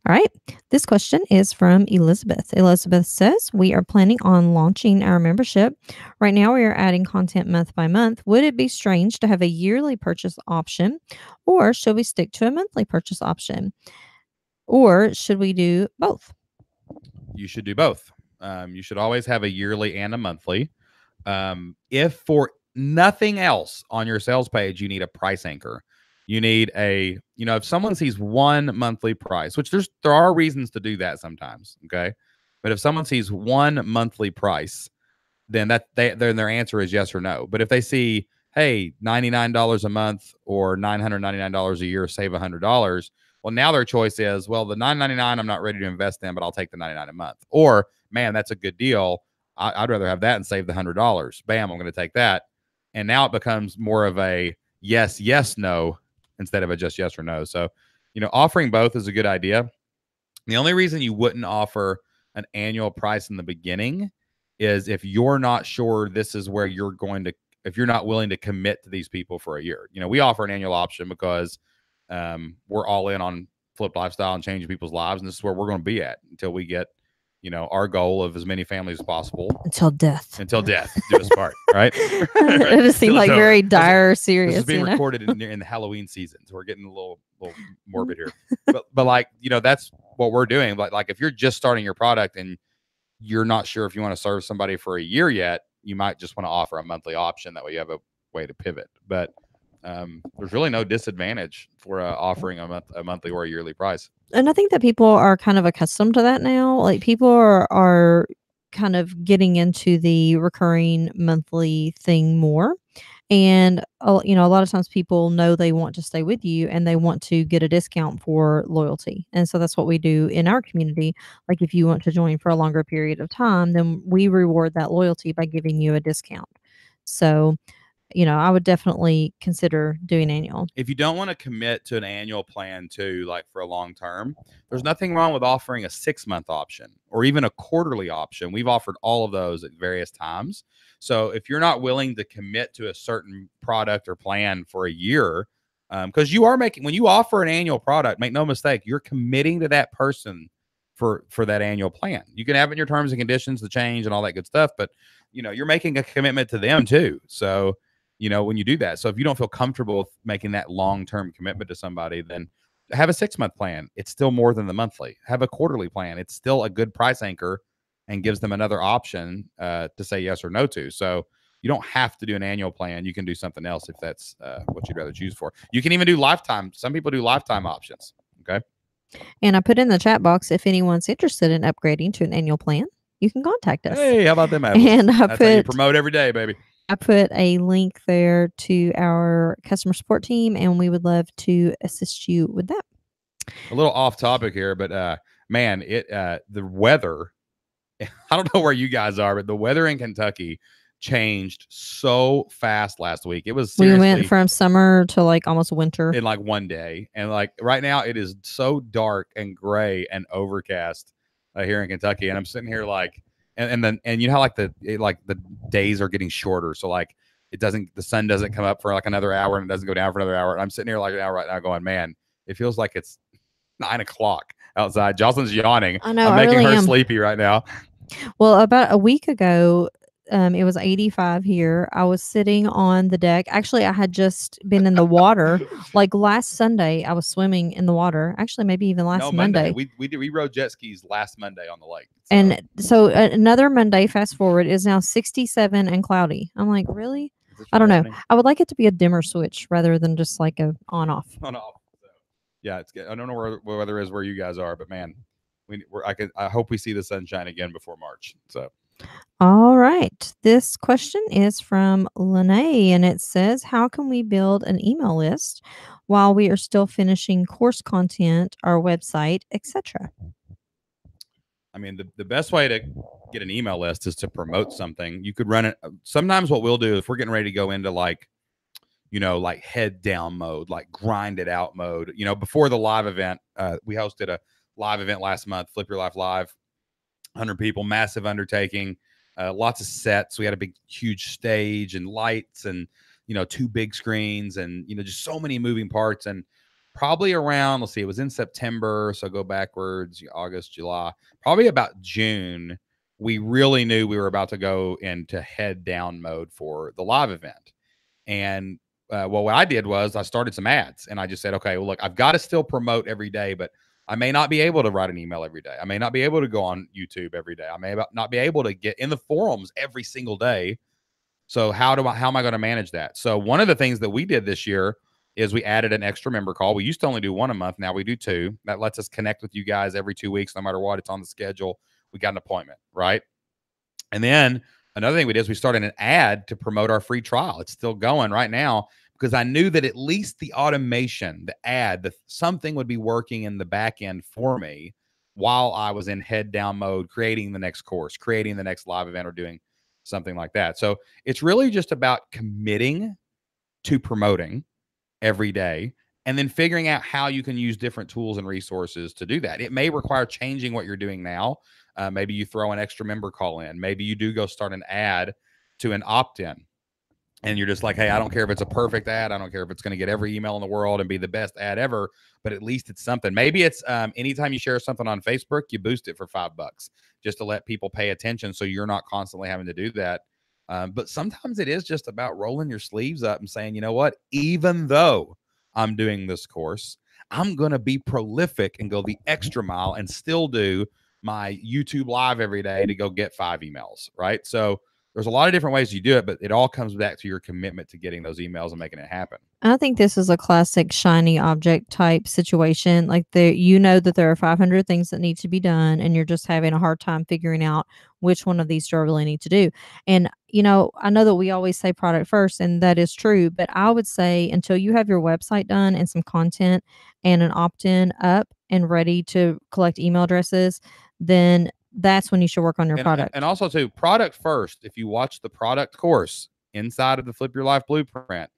All right. This question is from Elizabeth. Elizabeth says, we are planning on launching our membership. Right now, we are adding content month by month. Would it be strange to have a yearly purchase option, or should we stick to a monthly purchase option? Or should we do both? You should do both. You should always have a yearly and a monthly. If for nothing else on your sales page, you need a price anchor. You need if someone sees one monthly price, which there are reasons to do that sometimes, okay? But if someone sees one monthly price, then then their answer is yes or no. But if they see, hey, $99 a month or $999 a year, save $100, well, now their choice is, well, the $999 I'm not ready to invest in, but I'll take the $99 a month. Or, man, that's a good deal. I'd rather have that and save the $100. Bam, I'm going to take that. And now it becomes more of a yes, yes, no instead of a just yes or no. So, offering both is a good idea. The only reason you wouldn't offer an annual price in the beginning is if you're not sure this is where you're going to, if you're not willing to commit to these people for a year. We offer an annual option because we're all in on flipped lifestyle and changing people's lives. And this is where we're going to be at until we get, our goal of as many families as possible. Until death. Until death do us part, right? It just seemed like very dire, serious. This is being recorded in the Halloween season, so we're getting a little morbid here. But that's what we're doing. But like if you're just starting your product and you're not sure if you want to serve somebody for a year yet, you might just want to offer a monthly option. That way you have a way to pivot. But there's really no disadvantage for offering a monthly or a yearly price. And I think that people are kind of accustomed to that now. Like people are kind of getting into the recurring monthly thing more. And, a lot of times people know they want to stay with you and they want to get a discount for loyalty. And so that's what we do in our community. Like if you want to join for a longer period of time, then we reward that loyalty by giving you a discount. So, I would definitely consider doing annual. If you don't want to commit to an annual plan too, like for a long term, there's nothing wrong with offering a 6-month option or even a quarterly option. We've offered all of those at various times. So if you're not willing to commit to a certain product or plan for a year, because you are when you offer an annual product, make no mistake, you're committing to that person for that annual plan. You can have it in your terms and conditions to change and all that good stuff, but you're making a commitment to them too. So when you do that. So if you don't feel comfortable with making that long-term commitment to somebody, then have a 6-month plan. It's still more than the monthly. Have a quarterly plan. It's still a good price anchor and gives them another option to say yes or no to. So you don't have to do an annual plan. You can do something else if that's what you'd rather choose for. You can even do lifetime. Some people do lifetime options. Okay. And I put in the chat box, if anyone's interested in upgrading to an annual plan, you can contact us. Hey, how about them apples? And that's how you promote every day, baby. I put a link there to our customer support team, and we would love to assist you with that. A little off topic here, but man, the weather, I don't know where you guys are, but the weather in Kentucky changed so fast last week. It was seriously, we went from summer to like almost winter in like one day. And like right now it is so dark and gray and overcast here in Kentucky. And I'm sitting here like, and then you know how like the days are getting shorter. So like the sun doesn't come up for like another hour and it doesn't go down for another hour. And I'm sitting here like an hour right now going, man, it feels like it's 9 o'clock outside. Jocelyn's yawning. I know. I'm making her sleepy right now. Well, about a week ago, it was 85 here. I was sitting on the deck. Actually, I had just been in the water. Like last Sunday, I was swimming in the water. Actually, maybe even last Monday. We rode jet skis last Monday on the lake. So. And so another Monday, fast forward, is now 67 and cloudy. I'm like, really? I don't know. I would like it to be a dimmer switch rather than just like a on-off. On-off. So, yeah, it's good. I don't know where weather is where you guys are, but man, I hope we see the sunshine again before March. So. All right. This question is from Lene, and it says, how can we build an email list while we are still finishing course content, our website, etc.? I mean, the best way to get an email list is to promote something. You could run it. Sometimes what we'll do if we're getting ready to go into like head down mode, like grind it out mode, before the live event, we hosted a live event last month, Flip Your Life Live, 100 people, massive undertaking, lots of sets. We had a big, huge stage and lights and, 2 big screens and, just so many moving parts. And probably around, let's see, it was in September. So go backwards, August, July, probably about June. We really knew we were about to go into head down mode for the live event. And well, what I did was I started some ads and I just said, okay, well, look, I've got to still promote every day, but I may not be able to write an email every day. I may not be able to go on YouTube every day. I may not be able to get in the forums every single day. So how am I going to manage that? So one of the things that we did this year is we added an extra member call. We used to only do one a month. Now we do two. That lets us connect with you guys every 2 weeks, no matter what. It's on the schedule. We got an appointment, right? And then another thing we did is we started an ad to promote our free trial. It's still going right now because I knew that at least the automation, the ad, something would be working in the back end for me while I was in head down mode, creating the next course, creating the next live event, or doing something like that. So it's really just about committing to promoting every day and then figuring out how you can use different tools and resources to do that. It may require changing what you're doing now. Maybe you throw an extra member call in. Maybe you do go start an ad to an opt-in. And you're just like, hey, I don't care if it's a perfect ad. I don't care if it's going to get every email in the world and be the best ad ever, but at least it's something. Maybe it's anytime you share something on Facebook, you boost it for $5 just to let people pay attention so you're not constantly having to do that. But sometimes it is just about rolling your sleeves up and saying, you know what, even though I'm doing this course, I'm going to be prolific and go the extra mile and still do my YouTube live every day to go get 5 emails, right? So there's a lot of different ways you do it, but it all comes back to your commitment to getting those emails and making it happen. I think this is a classic shiny object type situation. Like you know that there are 500 things that need to be done, and you're just having a hard time figuring out which one of these do I really need to do. And, you know, I know that we always say product first, and that is true, but I would say until you have your website done and some content and an opt-in up and ready to collect email addresses, then that's when you should work on your product. And also too, product first. If you watch the product course inside of the Flip Your Life Blueprint,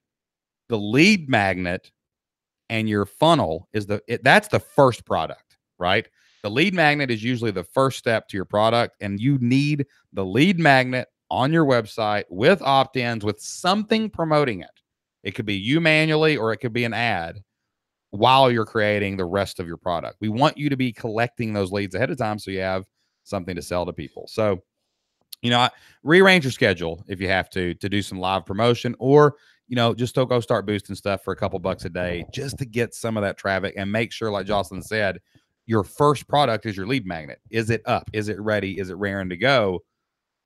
the lead magnet and your funnel is that's the first product, right? The lead magnet is usually the first step to your product, and you need the lead magnet on your website with opt-ins, with something promoting it. It could be you manually, or it could be an ad while you're creating the rest of your product. We want you to be collecting those leads ahead of time so you have something to sell to people. So, you know, rearrange your schedule if you have to do some live promotion, or, you know, just go start boosting stuff for a couple bucks a day just to get some of that traffic, and make sure, like Jocelyn said, your first product is your lead magnet. Is it up? Is it ready? Is it raring to go?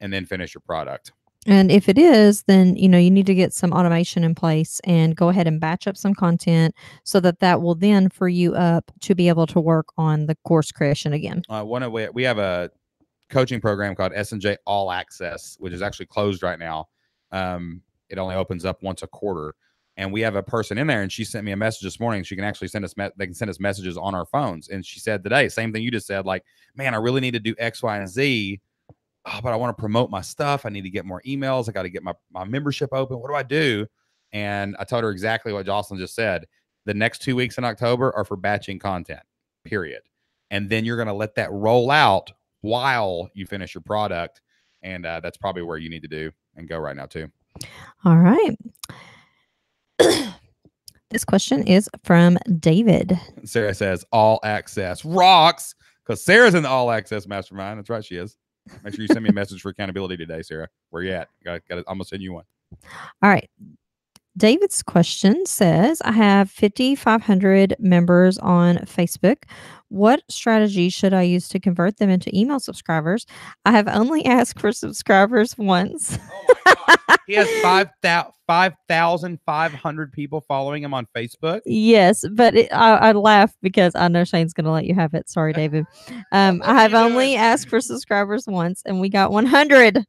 And then finish your product. And if it is, then, you know, you need to get some automation in place and go ahead and batch up some content so that will then free you up to be able to work on the course creation again. We have a coaching program called S&J All Access, which is actually closed right now. It only opens up once a quarter. And we have a person in there, and she sent me a message this morning. She can actually send us, they can send us messages on our phones. And she said today, same thing you just said, like, man, I really need to do X, Y, and Z. Oh, but I want to promote my stuff. I need to get more emails. I got to get my membership open. What do I do? And I told her exactly what Jocelyn just said. The next 2 weeks in October are for batching content, period. And then you're going to let that roll out while you finish your product. And that's probably where you need to do and go right now too. All right. This question is from David. Sarah says all access rocks, because Sarah's in the all access mastermind. That's right, she is. Make sure you send me a message for accountability today, Sarah. Where you at? I'm gonna send you one. All right. David's question says, I have 5,500 members on Facebook. What strategy should I use to convert them into email subscribers? I have only asked for subscribers once. Oh my God. He has 5,500 people following him on Facebook. Yes, but I laugh because I know Shane's going to let you have it. Sorry, David. I have only asked for subscribers once, and we got 100.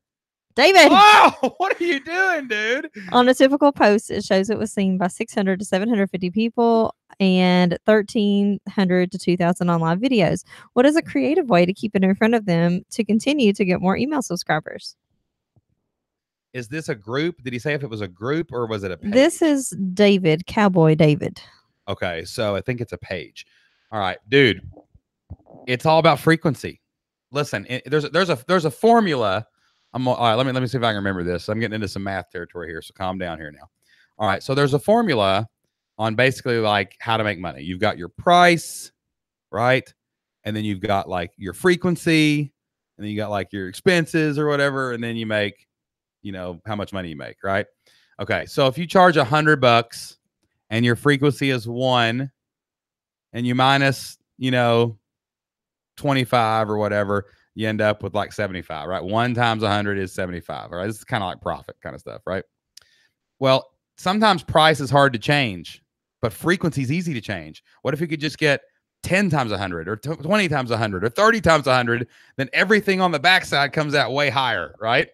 David! Oh, what are you doing, dude? On a typical post, it shows it was seen by 600 to 750 people and 1,300 to 2,000 online videos. What is a creative way to keep it in front of them to continue to get more email subscribers? Is this a group? Did he say if it was a group or was it a page? This is David, Cowboy David. Okay, so I think it's a page. All right, dude. It's all about frequency. Listen, there's a formula. All right, let me see if I can remember this. I'm getting into some math territory here, so calm down here now. All right, so there's a formula on basically like how to make money. You've got your price, right? And then you've got like your frequency, and then you got like your expenses or whatever, and then you make, how much money you make, right? Okay, so if you charge $100 and your frequency is 1, and you minus, 25 or whatever, you end up with like 75, right? 1 times 100 is 75, right? This is kind of like profit kind of stuff, right? Well, sometimes price is hard to change, but frequency is easy to change. What if you could just get 10 times 100 or 20 times 100 or 30 times 100? Then everything on the backside comes out way higher, right?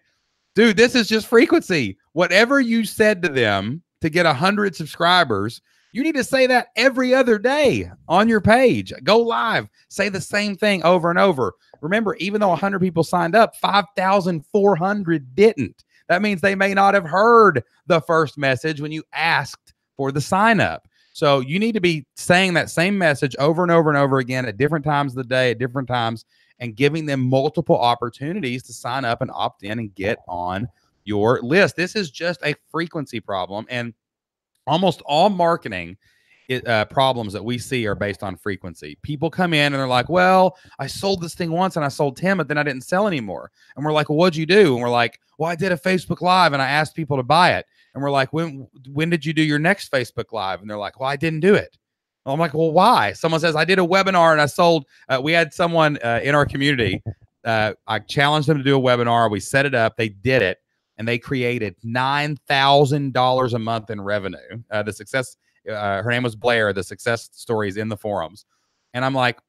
Dude, this is just frequency. Whatever you said to them to get 100 subscribers, you need to say that every other day on your page. Go live. Say the same thing over and over. Remember, even though 100 people signed up, 5,400 didn't. That means they may not have heard the first message when you asked for the sign up. So you need to be saying that same message over and over and over again at different times of the day, at different times, and giving them multiple opportunities to sign up and opt in and get on your list. This is just a frequency problem. And almost all marketing problems that we see are based on frequency. People come in and they're like, well, I sold this thing once and I sold 10, but then I didn't sell anymore. And we're like, well, what'd you do? And we're like, well, I did a Facebook Live and I asked people to buy it. And we're like, when did you do your next Facebook Live? And they're like, well, I didn't do it. Well, I'm like, well, why? Someone says, I did a webinar and I sold. We had someone in our community. I challenged them to do a webinar. We set it up. They did it. And they created $9,000 a month in revenue. The success, her name was Blair. The success stories in the forums. And I'm like,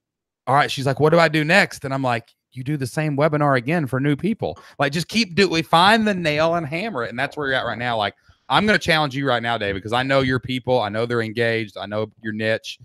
all right. She's like, what do I do next? And I'm like, you do the same webinar again for new people. Like, just keep we find the nail and hammer it. And that's where you're at right now. Like, I'm going to challenge you right now, Dave, because I know your people. I know they're engaged. I know your niche.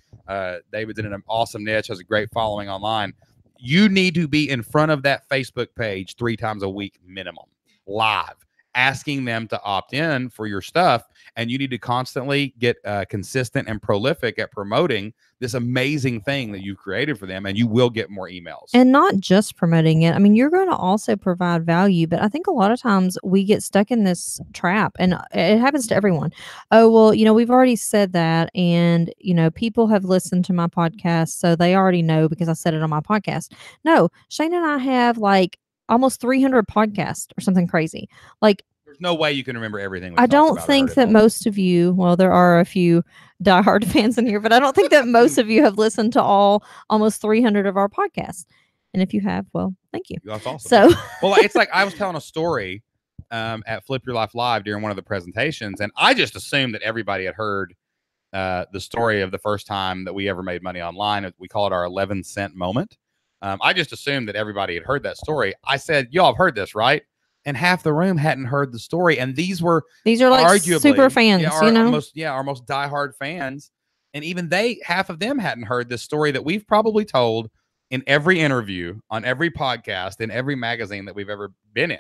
David's in an awesome niche, has a great following online. You need to be in front of that Facebook page 3 times a week minimum, live, asking them to opt in for your stuff. And you need to constantly get consistent and prolific at promoting this amazing thing that you've created for them, and you will get more emails. And not just promoting it. I mean, you're going to also provide value, but I think a lot of times we get stuck in this trap, and it happens to everyone. Oh, well, we've already said that, and, people have listened to my podcast, so they already know because I said it on my podcast. No, Shane and I have like almost 300 podcasts or something crazy. Like, there's no way you can remember everything. I don't think that most of you, well, there are a few diehard fans in here, but I don't think that most of you have listened to almost 300 of our podcasts. And if you have, well, thank you. That's awesome. So, well, it's like I was telling a story at Flip Your Life Live during one of the presentations, and I just assumed that everybody had heard the story of the first time that we ever made money online. We call it our 11-cent moment. I just assumed that everybody had heard that story. I said, y'all have heard this, right? And half the room hadn't heard the story. And these are like arguably super fans, our most diehard fans. And even half of them hadn't heard this story that we've probably told in every interview, on every podcast, in every magazine that we've ever been in.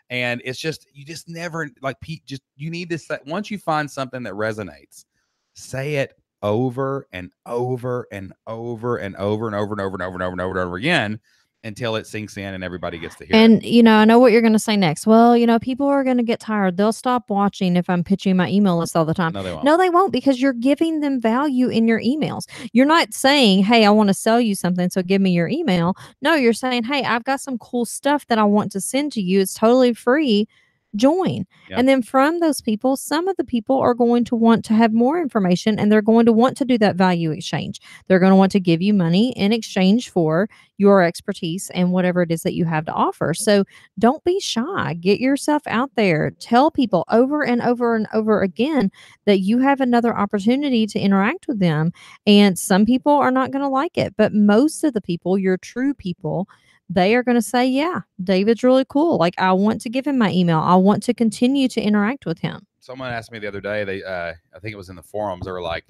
And it's just, you just never, like, you need to say, once you find something that resonates, say it over and over and over and over and over and over and over and over and over and over again, until it sinks in and everybody gets to hear it. And, I know what you're going to say next. Well, people are going to get tired. They'll stop watching if I'm pitching my email list all the time. No, they won't. No, they won't, because you're giving them value in your emails. You're not saying, hey, I want to sell you something, so give me your email. No, you're saying, hey, I've got some cool stuff that I want to send to you. It's totally free. Join. Yep. And then from those people, some of the people are going to want to have more information, and they're going to want to do that value exchange. They're going to want to give you money in exchange for your expertise and whatever it is that you have to offer. So don't be shy. Get yourself out there. Tell people over and over and over again that you have another opportunity to interact with them. And some people are not going to like it, but most of the people, your true people, they are going to say, yeah, David's really cool. Like, I want to give him my email. I want to continue to interact with him. Someone asked me the other day, I think it was in the forums, they were like,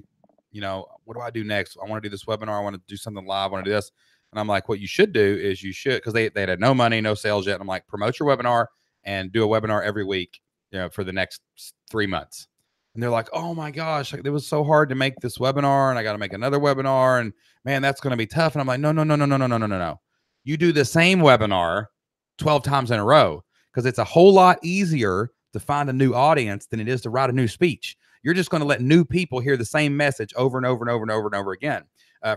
what do I do next? I want to do this webinar. I want to do something live. I want to do this. And I'm like, what you should do is because they had no money, no sales yet. And I'm like, promote your webinar and do a webinar every week, for the next 3 months. And they're like, oh my gosh, it was so hard to make this webinar, and I got to make another webinar, and man, that's going to be tough. And I'm like, no. You do the same webinar 12 times in a row, because it's a whole lot easier to find a new audience than it is to write a new speech. You're just going to let new people hear the same message over and over and over and over and over again.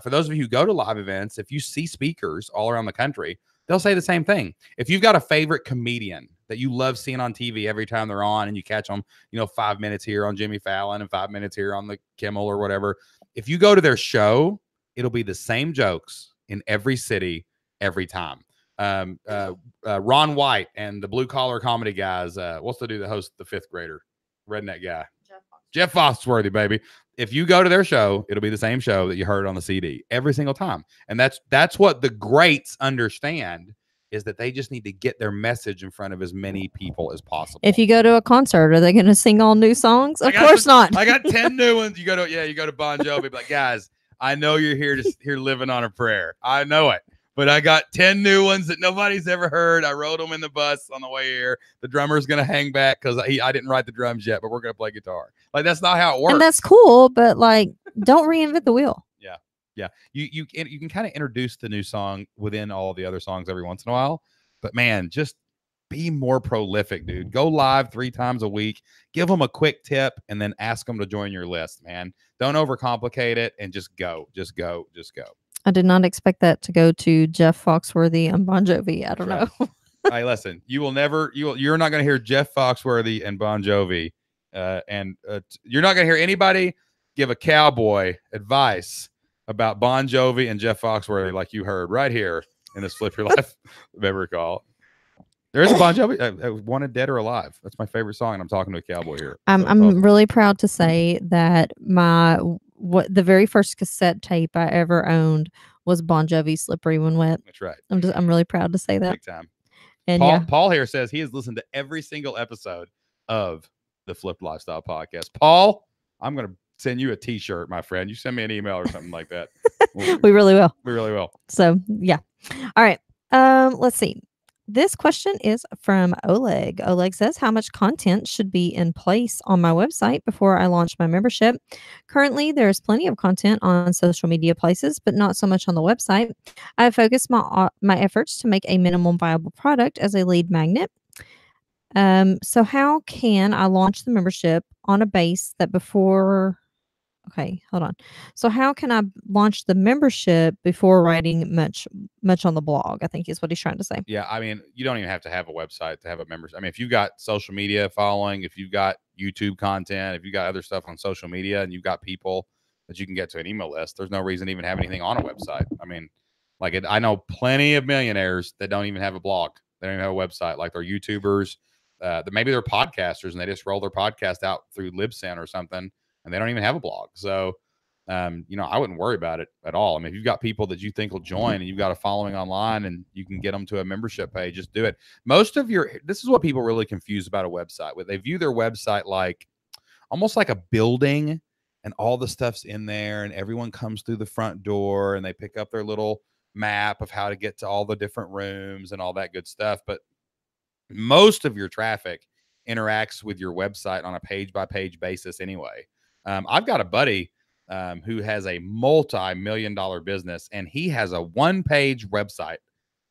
For those of you who go to live events, if you see speakers all around the country, they'll say the same thing. If you've got a favorite comedian that you love seeing on TV every time they're on, and you catch them, 5 minutes here on Jimmy Fallon and 5 minutes here on the Kimmel or whatever, if you go to their show, it'll be the same jokes in every city every time. Ron White and the Blue Collar Comedy guys. What's the dude that hosts the fifth grader? Redneck guy. Jeff Foxworthy, baby. If you go to their show, it'll be the same show that you heard on the CD every single time. And that's what the greats understand, is that they just need to get their message in front of as many people as possible. If you go to a concert, are they going to sing all new songs? Of course not. I got 10 new ones. You go to Bon Jovi, be like, guys, I know you're here living on a prayer. I know it. But I got 10 new ones that nobody's ever heard. I wrote them in the bus on the way here. The drummer's going to hang back because I didn't write the drums yet, but we're going to play guitar. Like, that's not how it works. And that's cool, but like, don't reinvent the wheel. Yeah. Yeah. You can kind of introduce the new song within all the other songs every once in a while. But man, just be more prolific, dude. Go live 3 times a week. Give them a quick tip and then ask them to join your list, man. Don't overcomplicate it and just go. Just go. Just go. I did not expect that to go to Jeff Foxworthy and Bon Jovi. I don't know. Hey, listen, you're not going to hear Jeff Foxworthy and Bon Jovi, and you're not going to hear anybody give a cowboy advice about Bon Jovi and Jeff Foxworthy like you heard right here in this Flip Your Life memory call. There is a Bon Jovi, Wanted Dead or Alive. That's my favorite song, and I'm talking to a cowboy here. I'm really proud to say that the very first cassette tape I ever owned was Bon Jovi "Slippery When Wet." That's right. I'm really proud to say that. Big time. And Paul here says he has listened to every single episode of the Flipped Lifestyle podcast. Paul, I'm going to send you a T-shirt, my friend. You send me an email or something like that. We really will. We really will. So yeah. All right. Let's see. This question is from Oleg. Oleg says, how much content should be in place on my website before I launch my membership? Currently, there's plenty of content on social media places, but not so much on the website. I have focused my efforts to make a minimum viable product as a lead magnet. So how can I launch the membership on a base that before... Okay, hold on. So how can I launch the membership before writing much on the blog? I think is what he's trying to say. Yeah, I mean, you don't even have to have a website to have a membership. I mean, if you've got social media following, if you've got YouTube content, if you've got other stuff on social media, and you've got people that you can get to an email list, there's no reason to even have anything on a website. I mean, I know plenty of millionaires that don't even have a blog. They don't even have a website. Like, they're YouTubers, maybe they're podcasters, and they just roll their podcast out through Libsyn or something, and they don't even have a blog. So, I wouldn't worry about it at all. I mean, if you've got people that you think will join and you've got a following online and you can get them to a membership page, just do it. This is what people really confuse about a website. They view their website like almost like a building, and all the stuff's in there, and everyone comes through the front door and they pick up their little map of how to get to all the different rooms and all that good stuff. But most of your traffic interacts with your website on a page-by-page basis anyway. I've got a buddy who has a multi-million-dollar business, and he has a one-page website.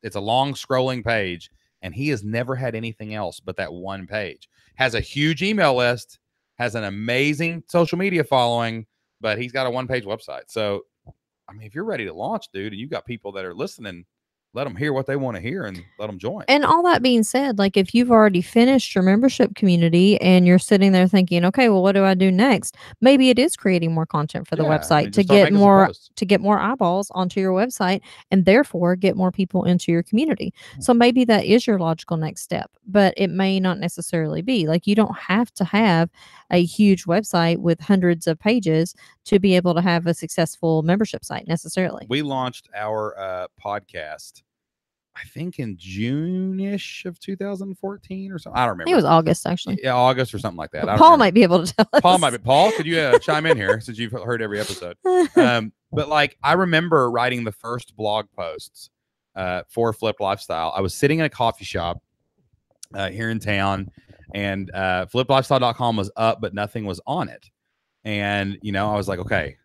It's a long scrolling page, and he has never had anything else but that one page. Has a huge email list, has an amazing social media following, but he's got a one-page website. So, I mean, if you're ready to launch, dude, and you've got people that are listening, let them hear what they want to hear and let them join. And all that being said, like, if you've already finished your membership community and you're sitting there thinking, okay, well, what do I do next? Maybe it is creating more content for the website to get more eyeballs onto your website, and therefore get more people into your community. So maybe that is your logical next step, but it may not necessarily be. Like, you don't have to have a huge website with hundreds of pages to be able to have a successful membership site necessarily. We launched our podcast, I think, in June-ish of 2014 or something. I don't remember. I think it was August, actually. Yeah, August or something like that. Paul might be able to tell us. Paul, could you chime in here since you've heard every episode? But like, I remember writing the first blog posts for Flipped Lifestyle. I was sitting in a coffee shop here in town, and flippedlifestyle.com was up, but nothing was on it. And, I was like, okay,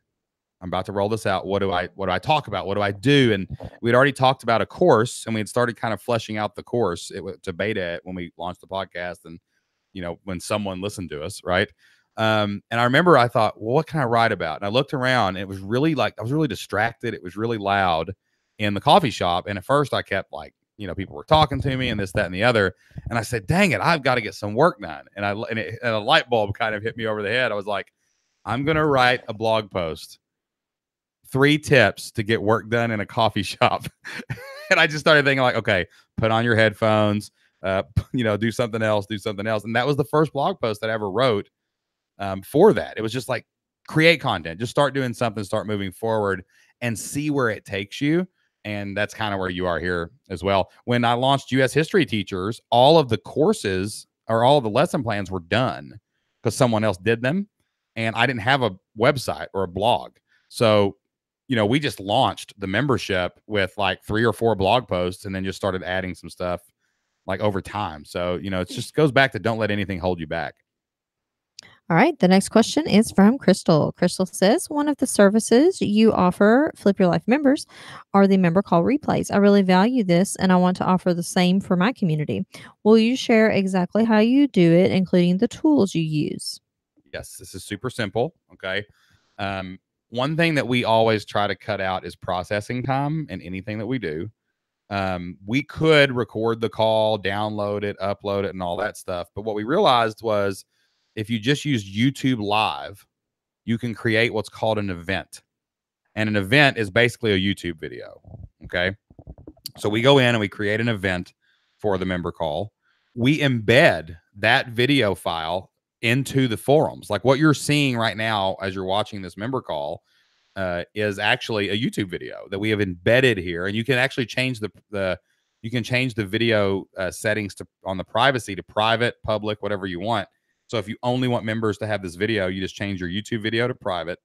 I'm about to roll this out. What do I talk about? What do I do? And we'd already talked about a course, and we had started kind of fleshing out the course to beta it when we launched the podcast, and when someone listened to us, right? And I remember I thought, well, what can I write about? And I looked around, and it was really like, I was really distracted. It was really loud in the coffee shop. And at first I kept like, people were talking to me and this, that, and the other. And I said, dang it, I've got to get some work done. And and a light bulb kind of hit me over the head. I was like, I'm going to write a blog post, 3 tips to get work done in a coffee shop. And I just started thinking like, okay, put on your headphones, do something else. And that was the first blog post that I ever wrote for that. It was just like, create content, just start doing something, start moving forward and see where it takes you. And that's kind of where you are here as well. When I launched US History Teachers, all of the courses or all of the lesson plans were done because someone else did them. And I didn't have a website or a blog. So, we just launched the membership with like 3 or 4 blog posts and then just started adding some stuff like over time. So, it just goes back to don't let anything hold you back. All right. The next question is from Crystal. Crystal says, one of the services you offer Flip Your Life members are the member call replays. I really value this and I want to offer the same for my community. Will you share exactly how you do it, including the tools you use? Yes, this is super simple. Okay. One thing that we always try to cut out is processing time in anything that we do. We could record the call, download it, upload it, and all that stuff. But what we realized was if you just use YouTube Live, you can create what's called an event. And an event is basically a YouTube video. Okay. So we go in and we create an event for the member call. We embed that video file into the forums. Like what you're seeing right now as you're watching this member call is actually a YouTube video that we have embedded here. And you can actually change the video settings on the privacy to private, public, whatever you want. So if you only want members to have this video, you just change your YouTube video to private,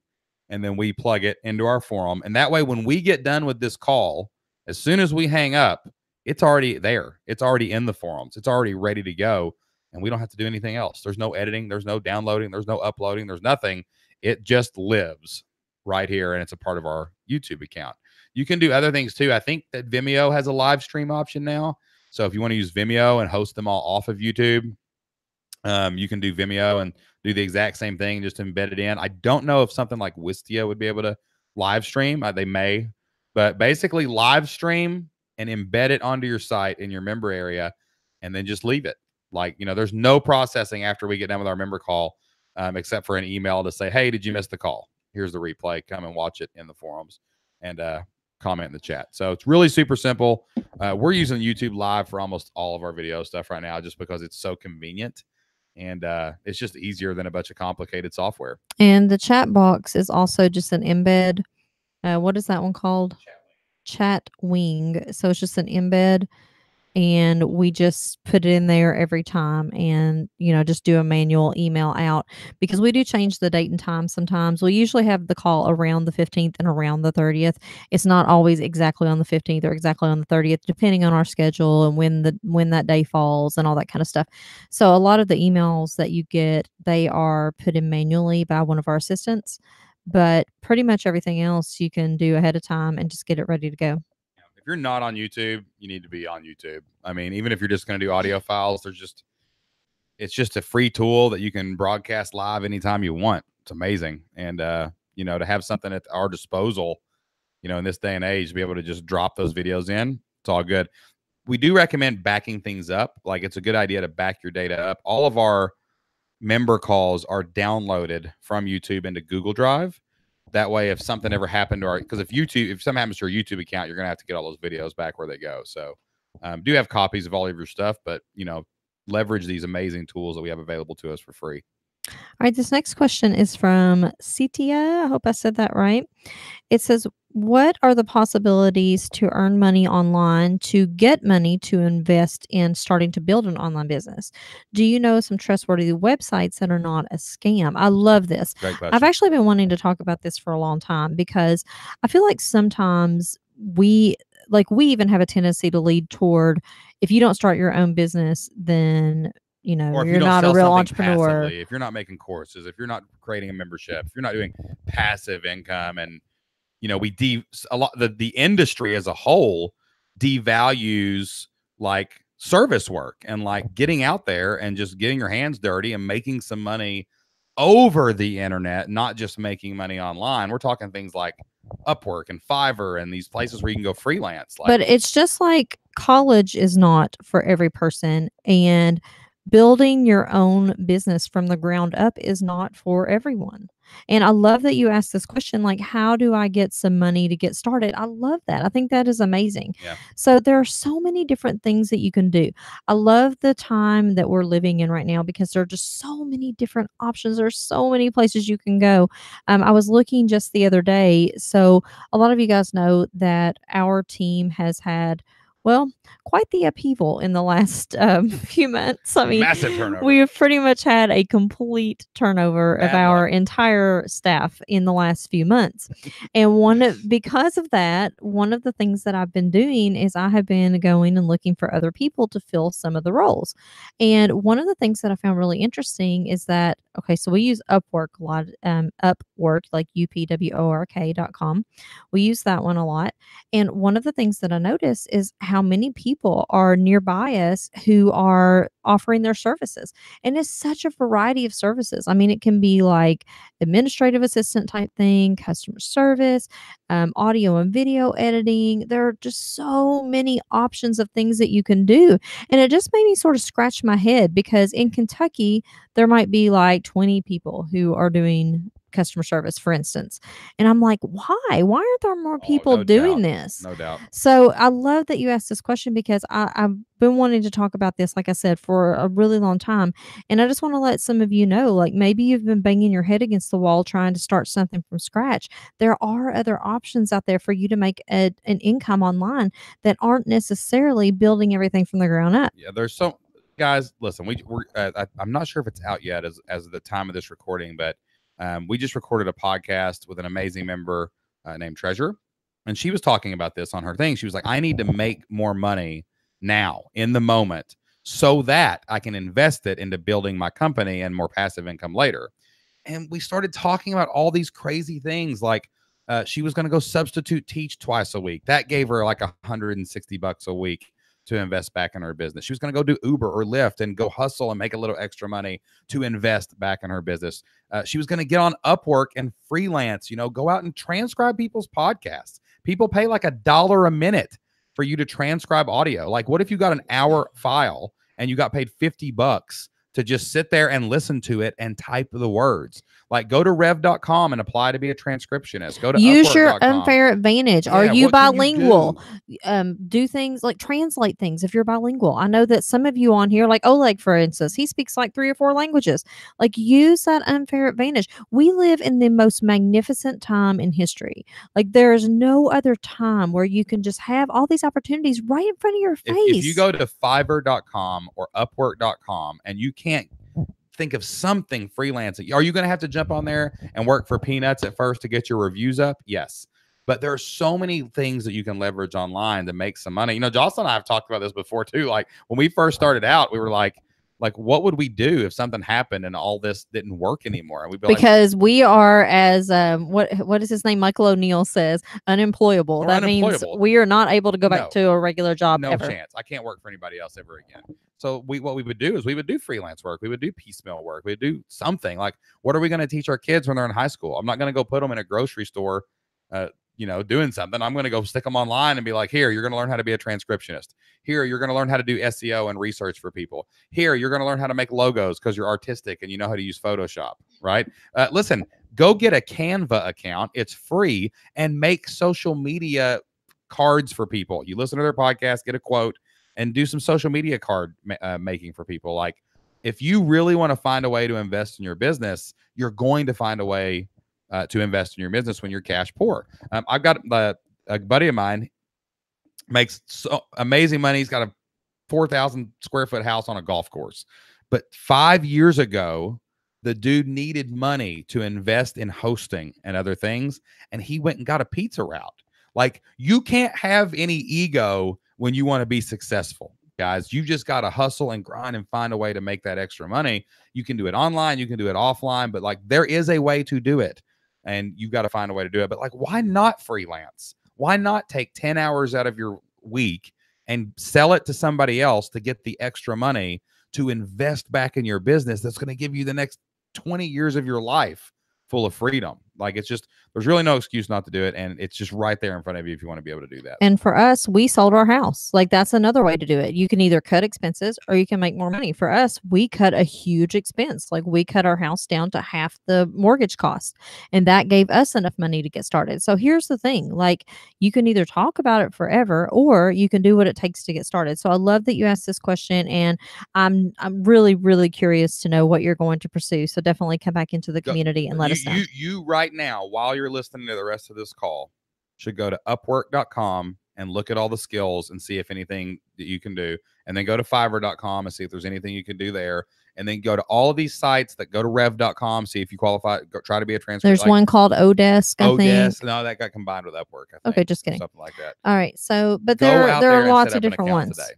and then we plug it into our forum. And that way, when we get done with this call, as soon as we hang up, it's already there. It's already in the forums. It's already ready to go. And we don't have to do anything else. There's no editing. There's no downloading. There's no uploading. There's nothing. It just lives right here. And it's a part of our YouTube account. You can do other things too. I think that Vimeo has a live stream option now. So if you want to use Vimeo and host them all off of YouTube, you can do Vimeo and do the exact same thing, just embed it in. I don't know if something like Wistia would be able to live stream. They may, but basically live stream and embed it onto your site in your member area, and then just leave it. Like, there's no processing after we get done with our member call, except for an email to say, hey, did you miss the call? Here's the replay. Come and watch it in the forums and comment in the chat. So it's really super simple. We're using YouTube Live for almost all of our video stuff right now just because it's so convenient. And it's just easier than a bunch of complicated software. And the chat box is also just an embed. What is that one called? Chat wing. So it's just an embed, and we just put it in there every time and, just do a manual email out because we do change the date and time sometimes. We usually have the call around the 15th and around the 30th. It's not always exactly on the 15th or exactly on the 30th, depending on our schedule and when that day falls and all that kind of stuff. So a lot of the emails that you get, they are put in manually by one of our assistants, but pretty much everything else you can do ahead of time and just get it ready to go. If you're not on YouTube, you need to be on YouTube. I mean, even if you're just going to do audio files, it's just a free tool that you can broadcast live anytime you want. It's amazing. And, to have something at our disposal, in this day and age, to be able to just drop those videos in, it's all good. We do recommend backing things up. Like it's a good idea to back your data up. All of our member calls are downloaded from YouTube into Google Drive. That way, if something ever happened to because if something happens to your YouTube account, you're going to have to get all those videos back where they go. So do have copies of all of your stuff, but, leverage these amazing tools that we have available to us for free. All right. This next question is from Citia. I hope I said that right. It says, what are the possibilities to earn money online to get money to invest in starting to build an online business? Do you know some trustworthy websites that are not a scam? I love this. Great question. I've actually been wanting to talk about this for a long time because I feel like sometimes we even have a tendency to lead toward, if you don't start your own business, then you're not a real entrepreneur. Passively, if you're not making courses, if you're not creating a membership, if you're not doing passive income, and the industry as a whole devalues like service work and like getting out there and just getting your hands dirty and making some money over the internet, not just making money online. We're talking things like Upwork and Fiverr and these places where you can go freelance. But it's just like college is not for every person, and building your own business from the ground up is not for everyone. And I love that you asked this question, like, how do I get some money to get started? I love that. I think that is amazing. Yeah. So there are so many different things that you can do. I love the time that we're living in right now because there are just so many different options. There's so many places you can go. I was looking just the other day. So a lot of you guys know that our team has had, well, quite the upheaval in the last few months. I mean, Massive turnover. we have pretty much had a complete turnover of Bad our luck. entire staff in the last few months. And because of that, one of the things that I've been doing is I have been going and looking for other people to fill some of the roles. And one of the things that I found really interesting is that, okay, so we use Upwork a lot, Upwork, like upwork.com. We use that one a lot. And one of the things that I notice is how many people are nearby us who are offering their services. And it's such a variety of services. I mean, it can be like administrative assistant type thing, customer service, audio and video editing. There are just so many options of things that you can do. And it just made me sort of scratch my head because in Kentucky, there might be like 20 people who are doing customer service, for instance. And I'm like, why? Why aren't there more people no doing doubt. this? No doubt. So I love that you asked this question because I've been wanting to talk about this, like I said, for a really long time. And I just want to let some of you know, like maybe you've been banging your head against the wall trying to start something from scratch. There are other options out there for you to make an income online that aren't necessarily building everything from the ground up. Yeah, there's so guys. Listen, I'm not sure if it's out yet as the time of this recording, but we just recorded a podcast with an amazing member named Treasure, and she was talking about this on her thing. She was like, "I need to make more money now in the moment so that I can invest it into building my company and more passive income later." And we started talking about all these crazy things like she was going to go substitute teach twice a week. That gave her like $160 a week to invest back in her business. She was going to go do Uber or Lyft and go hustle and make a little extra money to invest back in her business. She was going to get on Upwork and freelance, go out and transcribe people's podcasts. People pay like $1 a minute for you to transcribe audio. Like, what if you got an hour file and you got paid $50 to just sit there and listen to it and type the words? Like, go to rev.com and apply to be a transcriptionist. Go to use your upwork.com. unfair advantage. Yeah, Are you what can you bilingual? do? Do things like translate things if you're bilingual. I know that some of you on here, like Oleg, for instance, he speaks like 3 or 4 languages. Like, use that unfair advantage. We live in the most magnificent time in history. Like, there is no other time where you can just have all these opportunities right in front of your face. If you go to fiverr.com or upwork.com and you can't think of something freelancing, are you going to have to jump on there and work for peanuts at first to get your reviews up? Yes. But there are so many things that you can leverage online to make some money. Jocelyn and I have talked about this before too. Like, when we first started out, we were like, what would we do if something happened and all this didn't work anymore? And we'd be because we are, as what is his name? Michael O'Neill says, unemployable. That means we are not able to go back to a regular job. No ever. chance. I can't work for anybody else ever again. So what we would do is we would do freelance work. We would do piecemeal work. We'd do something. Like, what are we going to teach our kids when they're in high school? I'm not going to go put them in a grocery store, doing something. I'm going to go stick them online and be like, here, you're going to learn how to be a transcriptionist. Here, you're going to learn how to do SEO and research for people. Here, you're going to learn how to make logos because you're artistic and you know how to use Photoshop, right? Listen, go get a Canva account. It's free, and make social media cards for people. You listen to their podcast, get a quote, and do some social media card making for people. Like, if you really want to find a way to invest in your business, you're going to find a way to invest in your business when you're cash poor. I've got a buddy of mine makes so amazing money. He's got a 4,000 square foot house on a golf course. But 5 years ago, the dude needed money to invest in hosting and other things, and he went and got a pizza route. Like, you can't have any ego when you want to be successful, guys. You just got to hustle and grind and find a way to make that extra money. You can do it online, you can do it offline, but like, there is a way to do it, and you've got to find a way to do it. But like, why not freelance? Why not take 10 hours out of your week and sell it to somebody else to get the extra money to invest back in your business that's going to give you the next 20 years of your life full of freedom. Like, it's just, there's really no excuse not to do it. And it's just right there in front of you if you want to be able to do that. And for us, we sold our house. Like, that's another way to do it. You can either cut expenses or you can make more money. For us, we cut a huge expense. Like, we cut our house down to half the mortgage cost, and that gave us enough money to get started. So here's the thing, like, you can either talk about it forever or you can do what it takes to get started. So I love that you asked this question, and I'm really, really curious to know what you're going to pursue. So definitely come back into the community and let us know. You right now, while you're listening to the rest of this call, should go to upwork.com and look at all the skills and see if anything that you can do. And then go to fiverr.com and see if there's anything you can do there. And then go to all of these sites that go to rev.com, see if you qualify, try to be a transfer. There's one called Odesk, I think. No, that got combined with Upwork, I think. Okay, just kidding. Something like that. All right. So, but there are lots of different ones. Today.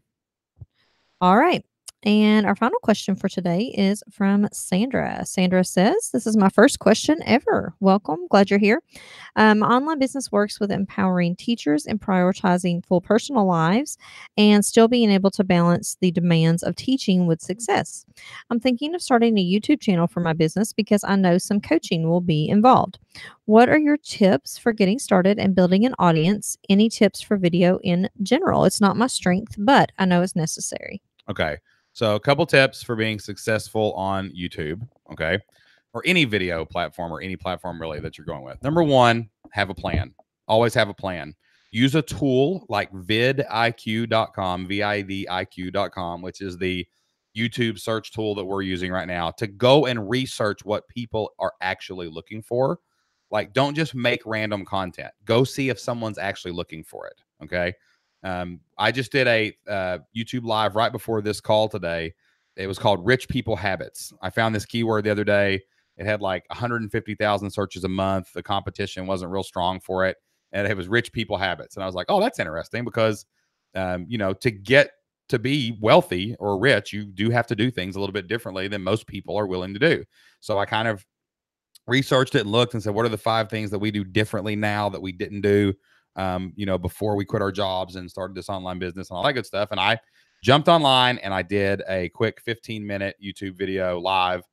All right. And our final question for today is from Sandra. Sandra says, this is my first question ever. Welcome. Glad you're here. Online business works with empowering teachers and prioritizing full personal lives and still being able to balance the demands of teaching with success. I'm thinking of starting a YouTube channel for my business because I know some coaching will be involved. What are your tips for getting started and building an audience? Any tips for video in general? It's not my strength, but I know it's necessary. Okay. So a couple tips for being successful on YouTube, okay, or any video platform or any platform really that you're going with. Number one, have a plan. Always have a plan. Use a tool like vidiq.com, vidiq.com, which is the YouTube search tool that we're using right now, to go and research what people are actually looking for. Like, don't just make random content. Go see if someone's actually looking for it, okay? I just did a YouTube live right before this call today. It was called Rich People Habits. I found this keyword the other day. It had like 150,000 searches a month. The competition wasn't real strong for it. And it was Rich People Habits. And I was like, oh, that's interesting because, to get to be wealthy or rich, you do have to do things a little bit differently than most people are willing to do. So I kind of researched it and looked and said, what are the 5 things that we do differently now that we didn't do before we quit our jobs and started this online business and all that good stuff. And I jumped online and I did a quick 15-minute YouTube video live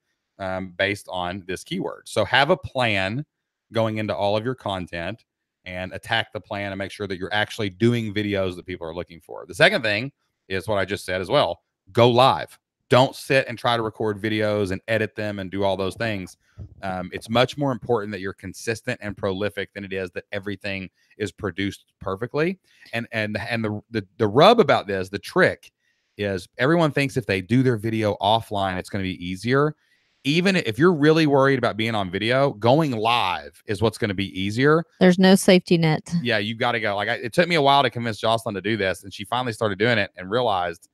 based on this keyword. So have a plan going into all of your content and attack the plan and make sure that you're actually doing videos that people are looking for. The second thing is what I just said as well. Go live. Don't sit and try to record videos and edit them and do all those things. It's much more important that you're consistent and prolific than it is that everything is produced perfectly. And the rub about this, the trick is everyone thinks if they do their video offline, it's going to be easier. Even if you're really worried about being on video, going live is what's going to be easier. There's no safety net. Yeah, you've got to go. Like, it took me a while to convince Jocelyn to do this, and she finally started doing it and realized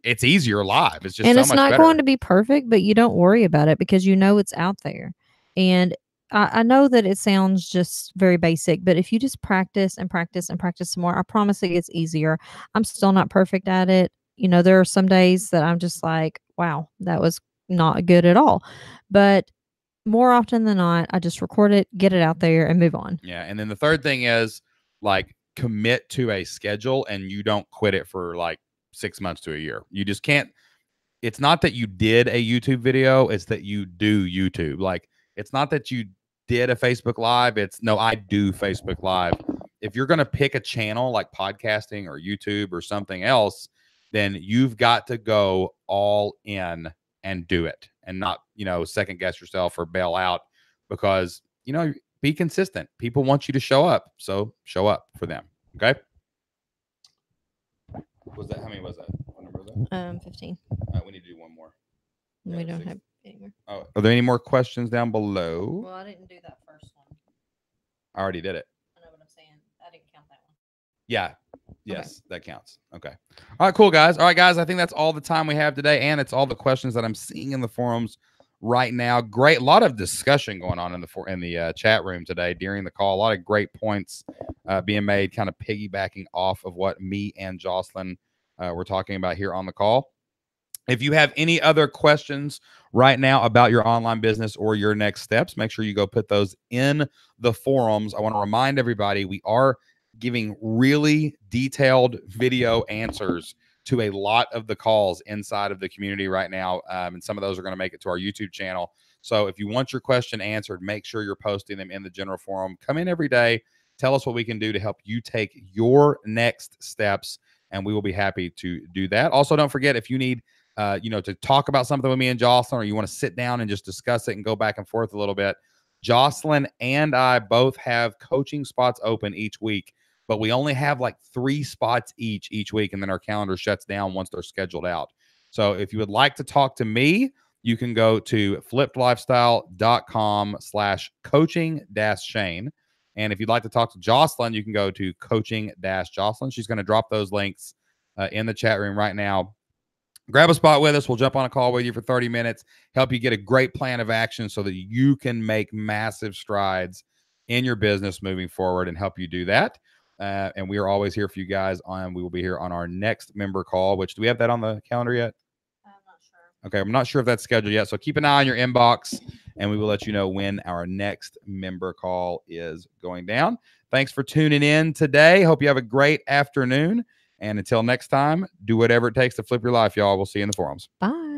it's easier live. It's just, and it's not going to be perfect, but you don't worry about it because you know it's out there. And I know that it sounds just very basic, but if you just practice and practice and practice some more, I promise it gets easier. I'm still not perfect at it. There are some days that I'm just like, wow, that was not good at all. But more often than not, I just record it, get it out there, and move on. Yeah. And then the third thing is, like, commit to a schedule and you don't quit it for like 6 months to a year. You just can't. It's not that you did a YouTube video, it's that you do YouTube. Like, it's not that you did a Facebook Live. It's no, I do Facebook Live. If you're going to pick a channel like podcasting or YouTube or something else, then you've got to go all in and do it and not, second guess yourself or bail out because, be consistent. People want you to show up. So show up for them. Okay. Was that, how many was that? What number was that? 15. We need to do one more. We don't have any more. Oh, are there any more questions down below? Well, I didn't do that first one. I already did it. I know what I'm saying. I didn't count that one. Yeah. Yes, okay. That counts. Okay. All right, cool, guys. All right, guys, I think that's all the time we have today, and it's all the questions that I'm seeing in the forums right now. Great. A lot of discussion going on in the chat room today during the call. A lot of great points being made, kind of piggybacking off of what me and Jocelyn were talking about here on the call. If you have any other questions right now about your online business or your next steps, make sure you go put those in the forums. I want to remind everybody we are giving really detailed video answers to a lot of the calls inside of the community right now. And some of those are going to make it to our YouTube channel. So if you want your question answered, make sure you're posting them in the general forum. Come in every day. Tell us what we can do to help you take your next steps, and we will be happy to do that. Also, don't forget, if you need to talk about something with me and Jocelyn, or you want to sit down and just discuss it and go back and forth a little bit, Jocelyn and I both have coaching spots open each week, but we only have like 3 spots each week, and then our calendar shuts down once they're scheduled out. So if you would like to talk to me, you can go to flippedlifestyle.com/coaching-Shane. And if you'd like to talk to Jocelyn, you can go to coaching-Jocelyn. She's going to drop those links in the chat room right now. Grab a spot with us. We'll jump on a call with you for 30 minutes, help you get a great plan of action so that you can make massive strides in your business moving forward, and help you do that. And we are always here for you guys. We will be here on our next member call, which, do we have that on the calendar yet? I'm not sure. Okay, I'm not sure if that's scheduled yet. So keep an eye on your inbox, and we will let you know when our next member call is going down. Thanks for tuning in today. Hope you have a great afternoon. And until next time, do whatever it takes to flip your life, y'all. We'll see you in the forums. Bye.